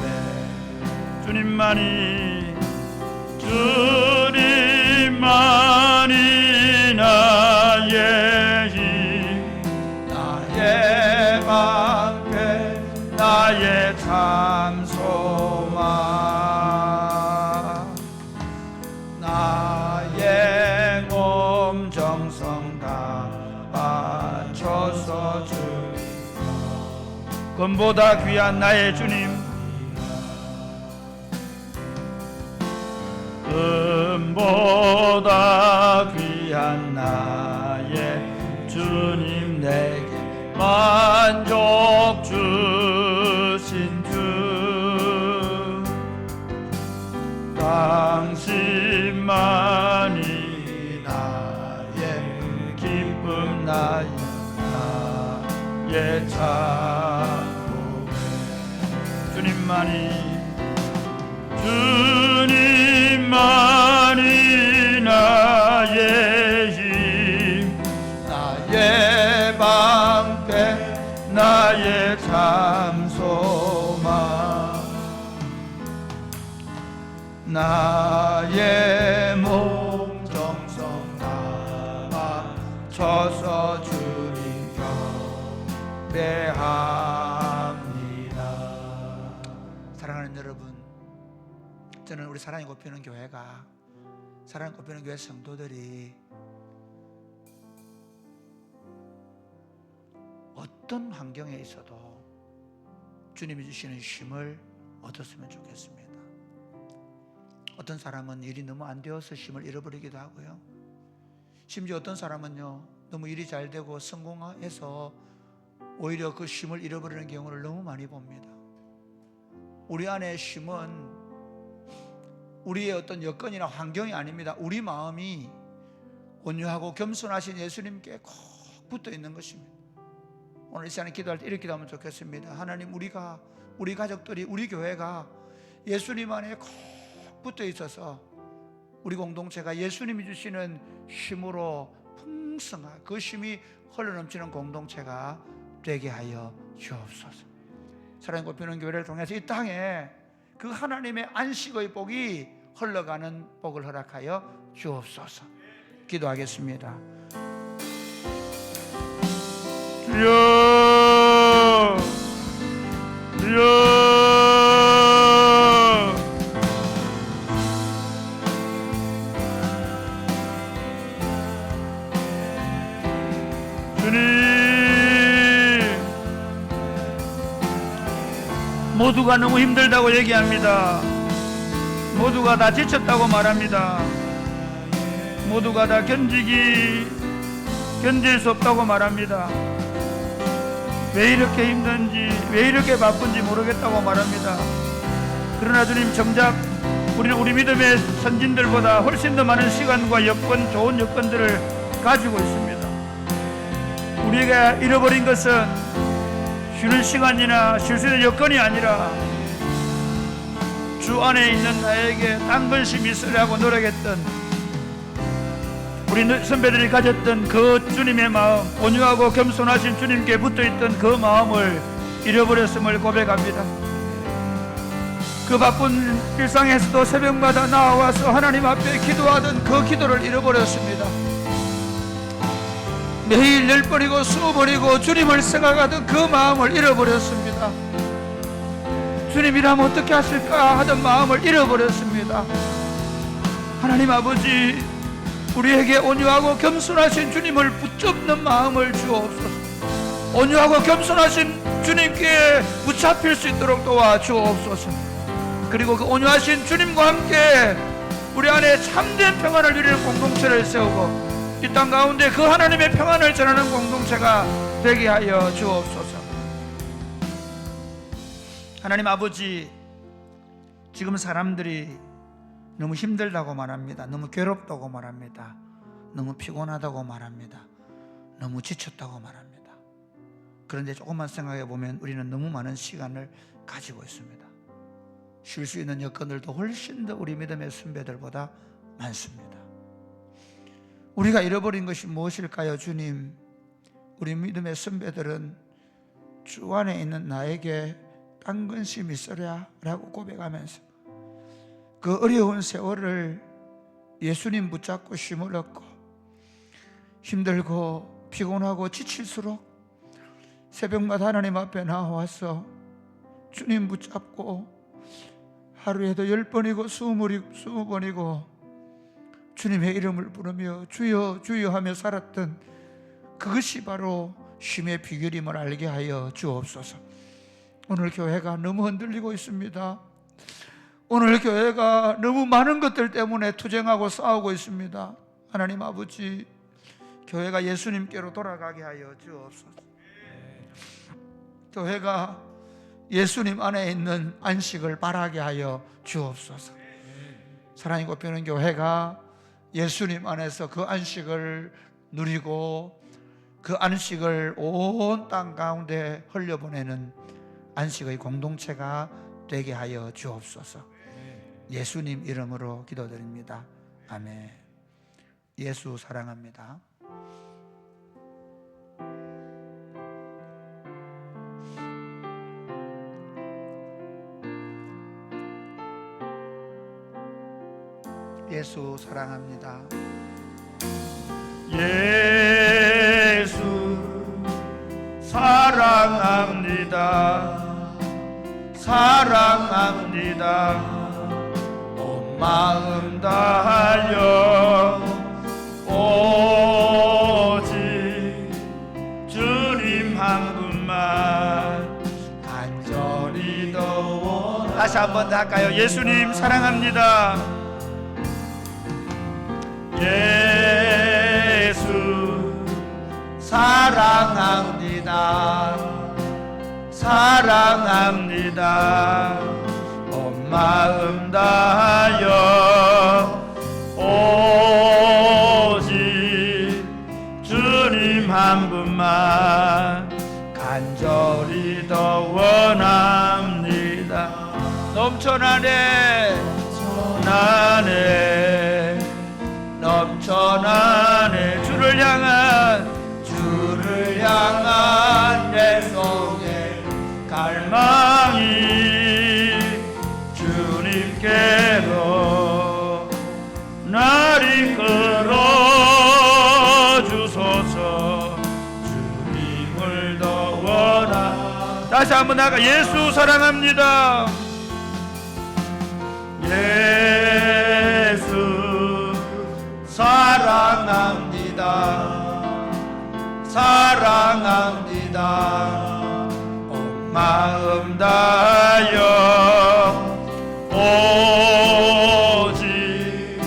주님만이 나의 힘, 나의 방패, 나의 참 소망, 나의 몸 정성 다 바쳐서 주님, 금보다 귀한 나의 주님, 금보다 귀한 나의 주님, 내게 만족 주신 주, 당신만이 나의 기쁨, 나의 참 고백. 주님만이 나의 힘, 나의 방패, 나의 참 소망, 나의 몸 정성 다 바쳐서 주님 곁에 합니다. 사랑하는 여러분, 저는 우리 사랑이 곱히는 교회가, 사랑이 곱히는 교회 성도들이 어떤 환경에 있어도 주님이 주시는 힘을 얻었으면 좋겠습니다. 어떤 사람은 일이 너무 안 되어서 힘을 잃어버리기도 하고요, 심지어 어떤 사람은요, 너무 일이 잘 되고 성공해서 오히려 그 힘을 잃어버리는 경우를 너무 많이 봅니다. 우리 안에 힘은 우리의 어떤 여건이나 환경이 아닙니다. 우리 마음이 온유하고 겸손하신 예수님께 꼭 붙어 있는 것입니다. 오늘 이 시간에 기도할 때 이렇게 기도하면 좋겠습니다. 하나님, 우리가, 우리 가족들이, 우리 교회가 예수님 안에 꼭 붙어 있어서 우리 공동체가 예수님이 주시는 힘으로 풍성한 그 힘이 흘러넘치는 공동체가 되게 하여 주옵소서. 사랑이 곱히는 교회를 통해서 이 땅에 그 하나님의 안식의 복이 흘러가는 복을 허락하여 주옵소서. 기도하겠습니다. 주여, 주여, 모두가 너무 힘들다고 얘기합니다. 모두가 다 지쳤다고 말합니다. 모두가 다 견딜 수 없다고 말합니다. 왜 이렇게 힘든지, 왜 이렇게 바쁜지 모르겠다고 말합니다. 그러나 주님, 정작 우리는 우리 믿음의 선진들보다 훨씬 더 많은 시간과 여건, 좋은 여건들을 가지고 있습니다. 우리가 잃어버린 것은 쉬는 시간이나 쉴 수 있는 여건이 아니라 주 안에 있는 나에게 딴 근심이 있으려고 노력했던 우리 선배들이 가졌던 그 주님의 마음, 온유하고 겸손하신 주님께 붙어있던 그 마음을 잃어버렸음을 고백합니다. 그 바쁜 일상에서도 새벽마다 나와서 하나님 앞에 기도하던 그 기도를 잃어버렸습니다. 매일 10번이고 20번이고 주님을 생각하던 그 마음을 잃어버렸습니다. 주님이라면 어떻게 하실까 하던 마음을 잃어버렸습니다. 하나님 아버지, 우리에게 온유하고 겸손하신 주님을 붙잡는 마음을 주옵소서. 온유하고 겸손하신 주님께 붙잡힐 수 있도록 도와주옵소서. 그리고 그 온유하신 주님과 함께 우리 안에 참된 평안을 누리는 공동체를 세우고 이 땅 가운데 그 하나님의 평안을 전하는 공동체가 되게 하여 주옵소서. 하나님 아버지, 지금 사람들이 너무 힘들다고 말합니다. 너무 괴롭다고 말합니다. 너무 피곤하다고 말합니다. 너무 지쳤다고 말합니다. 그런데 조금만 생각해 보면 우리는 너무 많은 시간을 가지고 있습니다. 쉴 수 있는 여건들도 훨씬 더 우리 믿음의 선배들보다 많습니다. 우리가 잃어버린 것이 무엇일까요? 주님, 우리 믿음의 선배들은 주 안에 있는 나에게 딴 근심이 있으랴 라고 고백하면서 그 어려운 세월을 예수님 붙잡고 시무렀고 힘들고 피곤하고 지칠수록 새벽마다 하나님 앞에 나와서 주님 붙잡고 하루에도 10번이고 20번이고 주님의 이름을 부르며 주여 주여 하며 살았던 그것이 바로 쉼의 비결임을 알게 하여 주옵소서. 오늘 교회가 너무 흔들리고 있습니다. 오늘 교회가 너무 많은 것들 때문에 투쟁하고 싸우고 있습니다. 하나님 아버지, 교회가 예수님께로 돌아가게 하여 주옵소서. 교회가 예수님 안에 있는 안식을 바라게 하여 주옵소서. 사랑이 곱히는 교회가 예수님 안에서 그 안식을 누리고 그 안식을 온 땅 가운데 흘려보내는 안식의 공동체가 되게 하여 주옵소서. 예수님 이름으로 기도드립니다. 아멘. 예수 사랑합니다. 예수 사랑합니다. 예수 사랑합니다. 사랑합니다. 온 마음 다하여 오직 주님 한 분만 간절히 더. 다시 한번 더 할까요? 예수님 사랑합니다. 예수 사랑합니다. 사랑합니다. 온 마음 다하여 오직 주님 한 분만 간절히 더 원합니다. 넘쳐나네 넘쳐나네 주를 향한 내 속에 갈망이 주님께로 날 이끌어 주소서. 주님을 더 원하. 다시 한번 나가. 예수 사랑합니다. 예수 사랑합니다. 사랑합니다. 온 마음 다하여 오직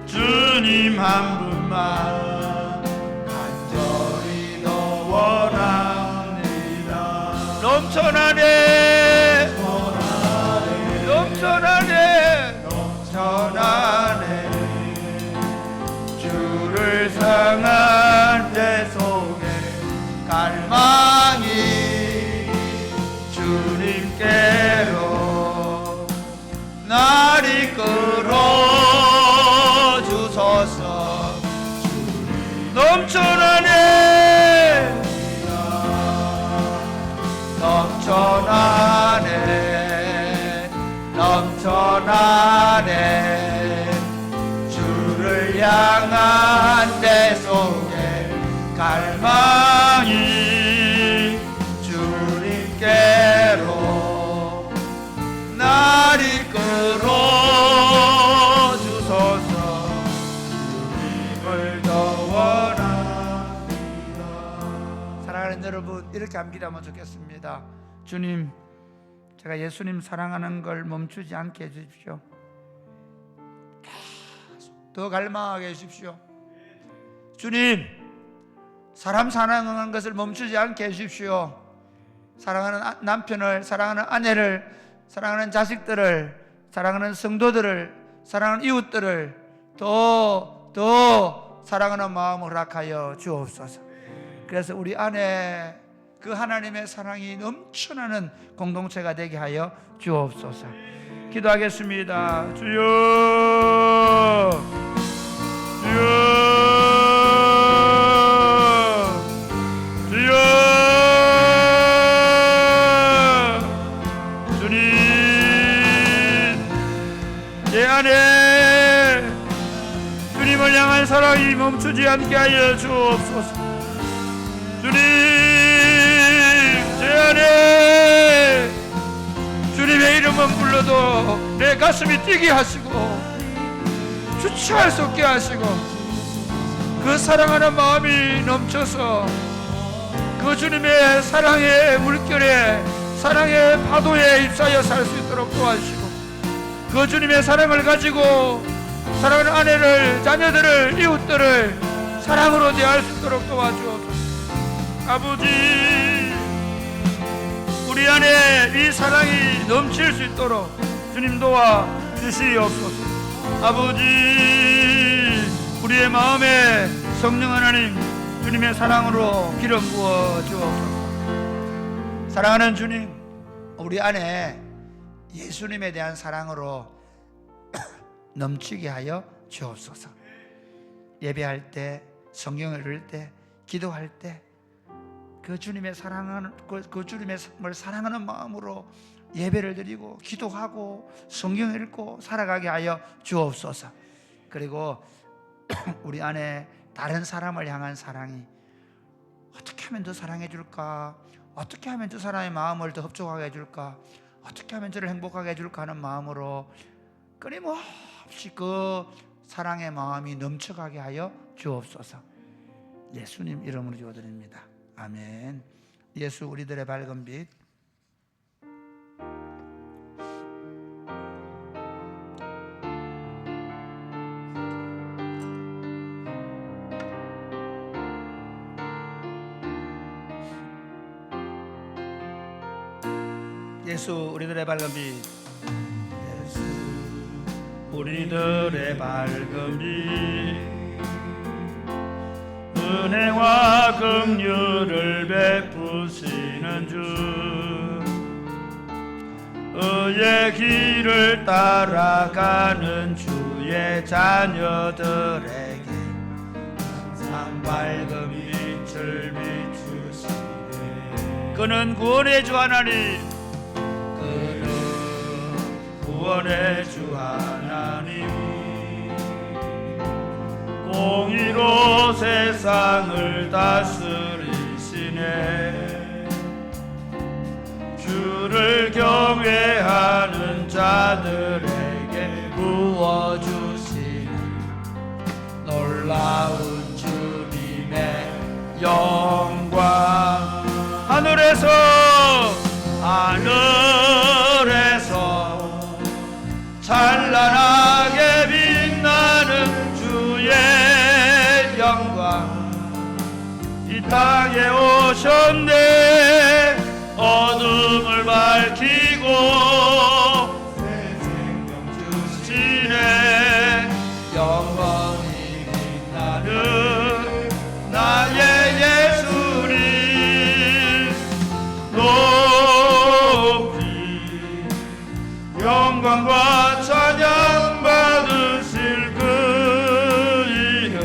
주님 한 분만 간절히 더 원합니다. 넘쳐나네 전하네 주를 향한 내 속에 갈망이 주님께로 날 이끌어 주소서. 넘쳐나네 넘쳐나네 넘쳐나네 주를 향한 내 속에 갈망이 주님께로 날 이끌어 주소서 주님을 더 원합니다. 사랑하는 여러분, 이렇게 한번 기도하면 좋겠습니다. 주님, 제가 예수님 사랑하는 걸 멈추지 않게 해주십시오. 더 갈망하게 해주십시오. 주님, 사람 사랑하는 것을 멈추지 않게 해주십시오. 사랑하는 남편을, 사랑하는 아내를, 사랑하는 자식들을, 사랑하는 성도들을, 사랑하는 이웃들을 더 사랑하는 마음을 허락하여 주옵소서. 그래서 우리 안에 그 하나님의 사랑이 넘쳐나는 공동체가 되게 하여 주옵소서. 기도하겠습니다. 주여, 주여, 주여, 주님, 내 안에 주님을 향한 사랑이 멈추지 않게 하여 주옵소서. 주님, 제 안에 주님의 이름만 불러도 내 가슴이 뛰게 하시고 주체할 수 없게 하시고 그 사랑하는 마음이 넘쳐서 그 주님의 사랑의 물결에, 사랑의 파도에 입사하여 살 수 있도록 도와주시고, 그 주님의 사랑을 가지고 사랑하는 아내를, 자녀들을, 이웃들을 사랑으로 대할 수 있도록 도와주옵소서. 아버지, 우리 안에 이 사랑이 넘칠 수 있도록 주님 도와 주시옵소서. 아버지, 우리의 마음에 성령 하나님 주님의 사랑으로 기름 부어 주옵소서. 사랑하는 주님, 우리 안에 예수님에 대한 사랑으로 넘치게 하여 주옵소서. 예배할 때, 성경을 읽을 때, 기도할 때 그 주님의 사랑하는 그 주님의 사랑하는 마음으로 예배를 드리고 기도하고 성경을 읽고 살아가게 하여 주옵소서. 그리고 우리 안에 다른 사람을 향한 사랑이 어떻게 하면 더 사랑해 줄까? 어떻게 하면 저 사람의 마음을 더 흡족하게 해줄까? 어떻게 하면 저를 행복하게 해줄까 하는 마음으로 끊임없이 그 사랑의 마음이 넘쳐가게 하여 주옵소서. 예수님 이름으로 기도드립니다. 아멘. 예수 우리들의 밝은 빛, 예수 우리들의 밝은 빛, 예수 우리들의 밝은 빛, 은혜와 긍휼을 베푸시는 주, 의의 길을 따라가는 주의 자녀들에게 항상 밝은 빛을 비추시네. 그는 구원의 주 하나님, 그는 구원의 주 하나님, 공의로 세상을 다스리시네. 주를 경외하는 자들에게 부어주시는 놀라운 주님의 영광. 하늘에서 찬란하게 빛나는 주의 영광, 이 땅에 오셨네. 어둠을 밝히고 새 생명 주시네. 영원히 빛나는 나의 예수님 높이 영광과 찬양 받으실 그 이름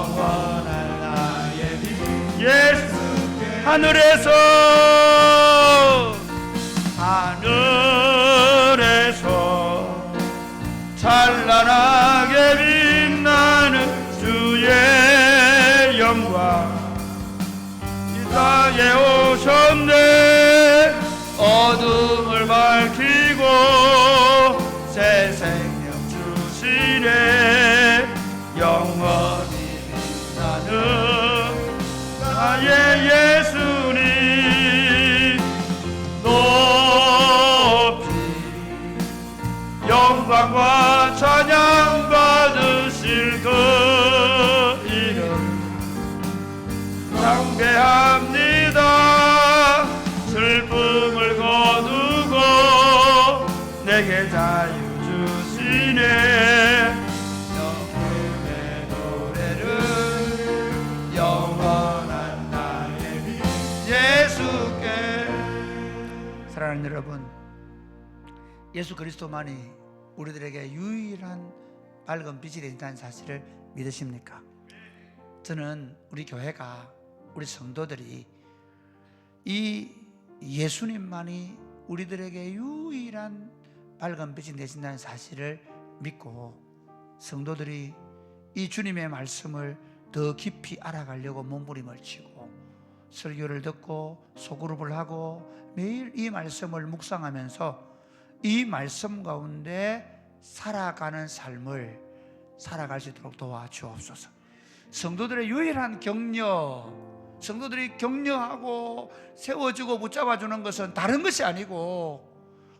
영원한 나의 빛 예수 하늘에서 찬란하게 빛나는 주의 영광 이 땅에 오셨네 어둠을 밝히고 새 생명 주시네 영원히 빛나는 나의 예수님 높이 영광과 찬양 받으실 그 이름 경배합니다 슬픔을 거두고 내게 자유 주시네 영혼의 노래를 영원한 나의 빛 예수께 사랑하는 여러분, 예수 그리스도만이 우리들에게 유일한 밝은 빛이 된다는 사실을 믿으십니까? 저는 우리 교회가 우리 성도들이 이 예수님만이 우리들에게 유일한 밝은 빛이 되신다는 사실을 믿고 성도들이 이 주님의 말씀을 더 깊이 알아가려고 몸부림을 치고 설교를 듣고 소그룹을 하고 매일 이 말씀을 묵상하면서 이 말씀 가운데 살아가는 삶을 살아갈 수 있도록 도와주옵소서. 성도들의 유일한 격려, 성도들이 격려하고 세워주고 붙잡아주는 것은 다른 것이 아니고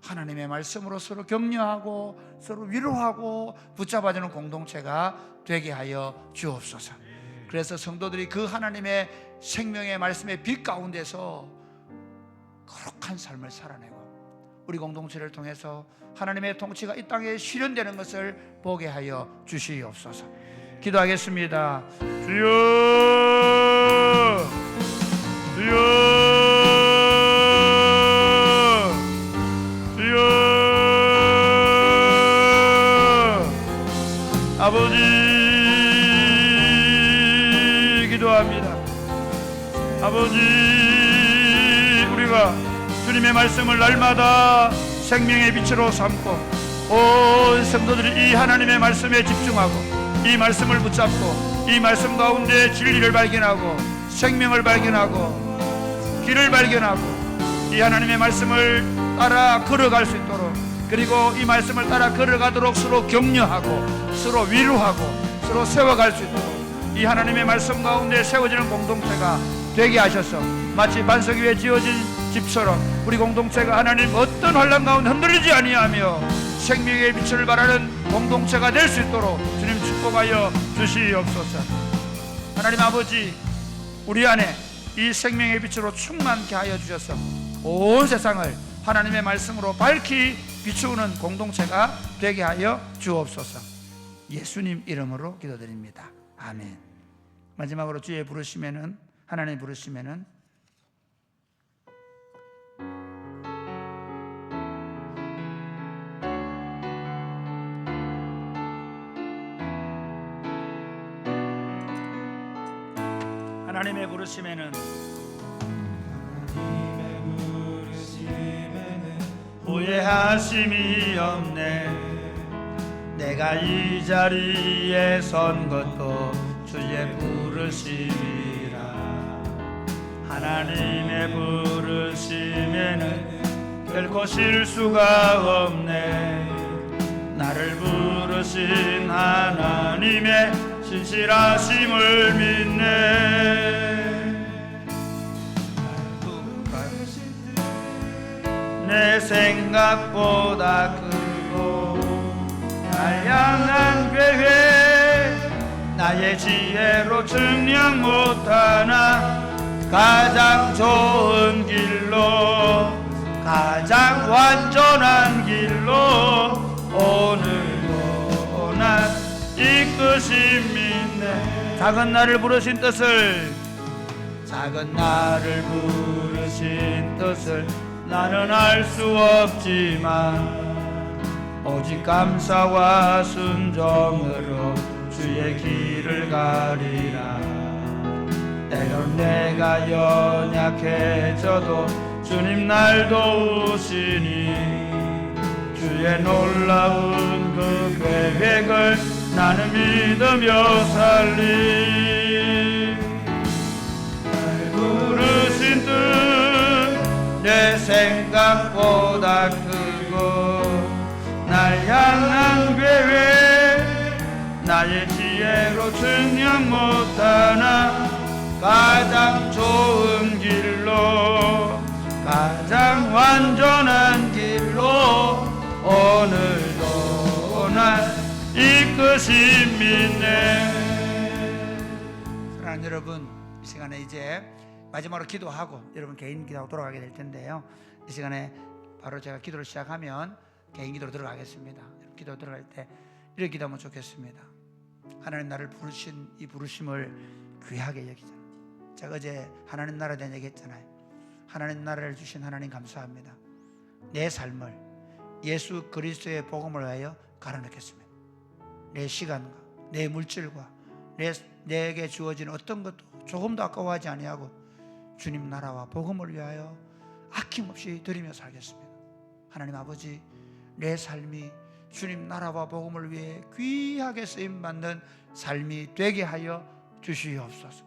하나님의 말씀으로 서로 격려하고 서로 위로하고 붙잡아주는 공동체가 되게 하여 주옵소서. 그래서 성도들이 그 하나님의 생명의 말씀의 빛 가운데서 거룩한 삶을 살아내고 우리 공동체를 통해서 하나님의 통치가 이 땅에 실현되는 것을 보게 하여 주시옵소서. 기도하겠습니다. 주여 주여 주여 아버지 기도합니다. 아버지 우리가 주님의 말씀을 날마다 생명의 빛으로 삼고 온 성도들이 이 하나님의 말씀에 집중하고 이 말씀을 붙잡고 이 말씀 가운데 진리를 발견하고 생명을 발견하고 길을 발견하고 이 하나님의 말씀을 따라 걸어갈 수 있도록 그리고 이 말씀을 따라 걸어가도록 서로 격려하고 서로 위로하고 서로 세워갈 수 있도록 이 하나님의 말씀 가운데 세워지는 공동체가 되게 하셔서 마치 반석 위에 지어진 집처럼 우리 공동체가 하나님 어떤 환난 가운데 흔들리지 아니하며 생명의 빛을 발하는 공동체가 될 수 있도록 주님 축복하여 주시옵소서. 하나님 아버지 우리 안에 이 생명의 빛으로 충만케 하여 주셔서 온 세상을 하나님의 말씀으로 밝히 비추는 공동체가 되게 하여 주옵소서. 예수님 이름으로 기도드립니다. 아멘. 마지막으로 주의 부르시면은 하나님 부르시면은 하나님의 부르심에는 후회하심이 없네. 내가 이 자리에 선 것도 주의 부르심이라. 하나님의 부르심에는 결코 실수가 없네. 나를 부르신 하나님의 신실하심을 믿네. 내 생각보다 크고 다양한 계획 나의 지혜로 증량 못하나 가장 좋은 길로 가장 완전한 길로 오늘도 난 이끄심 믿네. 작은 나를 부르신 뜻을 작은 나를 부르신 뜻을 나는 알 수 없지만 오직 감사와 순종으로 주의 길을 가리라. 때론 내가 연약해져도 주님 날 도우시니 주의 놀라운 그 계획을 나는 믿으며 살리. 날 부르신 뜻 내 생각보다 크고 날 향한 계획 나의 지혜로 증명 못하나 가장 좋은 길로 가장 완전한 길로 오늘도 날 이끄십니다. 사랑하는 여러분, 이 시간에 이제 마지막으로 기도하고 여러분 개인 기도하고 돌아가게 될 텐데요. 이 시간에 바로 제가 기도를 시작하면 개인 기도로 들어가겠습니다. 기도 들어갈 때 이렇게 기도하면 좋겠습니다. 하나님 나를 부르신 이 부르심을 귀하게 여기잖아요. 제가 어제 하나님 나라에 대한 얘기했잖아요. 하나님 나라를 주신 하나님 감사합니다. 내 삶을 예수 그리스도의 복음을 위하여 갈아넣겠습니다. 내 시간과 내 물질과 내게 주어진 어떤 것도 조금도 아까워하지 아니하고 주님 나라와 복음을 위하여 아낌없이 드리며 살겠습니다. 하나님 아버지, 내 삶이 주님 나라와 복음을 위해 귀하게 쓰임받는 삶이 되게 하여 주시옵소서.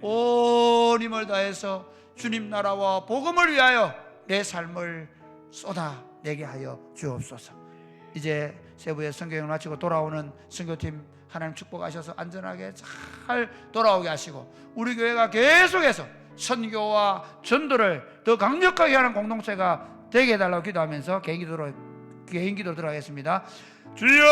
온 힘을 다해서 주님 나라와 복음을 위하여 내 삶을 쏟아내게 하여 주옵소서. 이제 세부의 선교행을 마치고 돌아오는 선교팀 하나님 축복하셔서 안전하게 잘 돌아오게 하시고 우리 교회가 계속해서 선교와 전도를 더 강력하게 하는 공동체가 되게 해달라고 기도하면서 개인 기도로 들어가겠습니다. 주여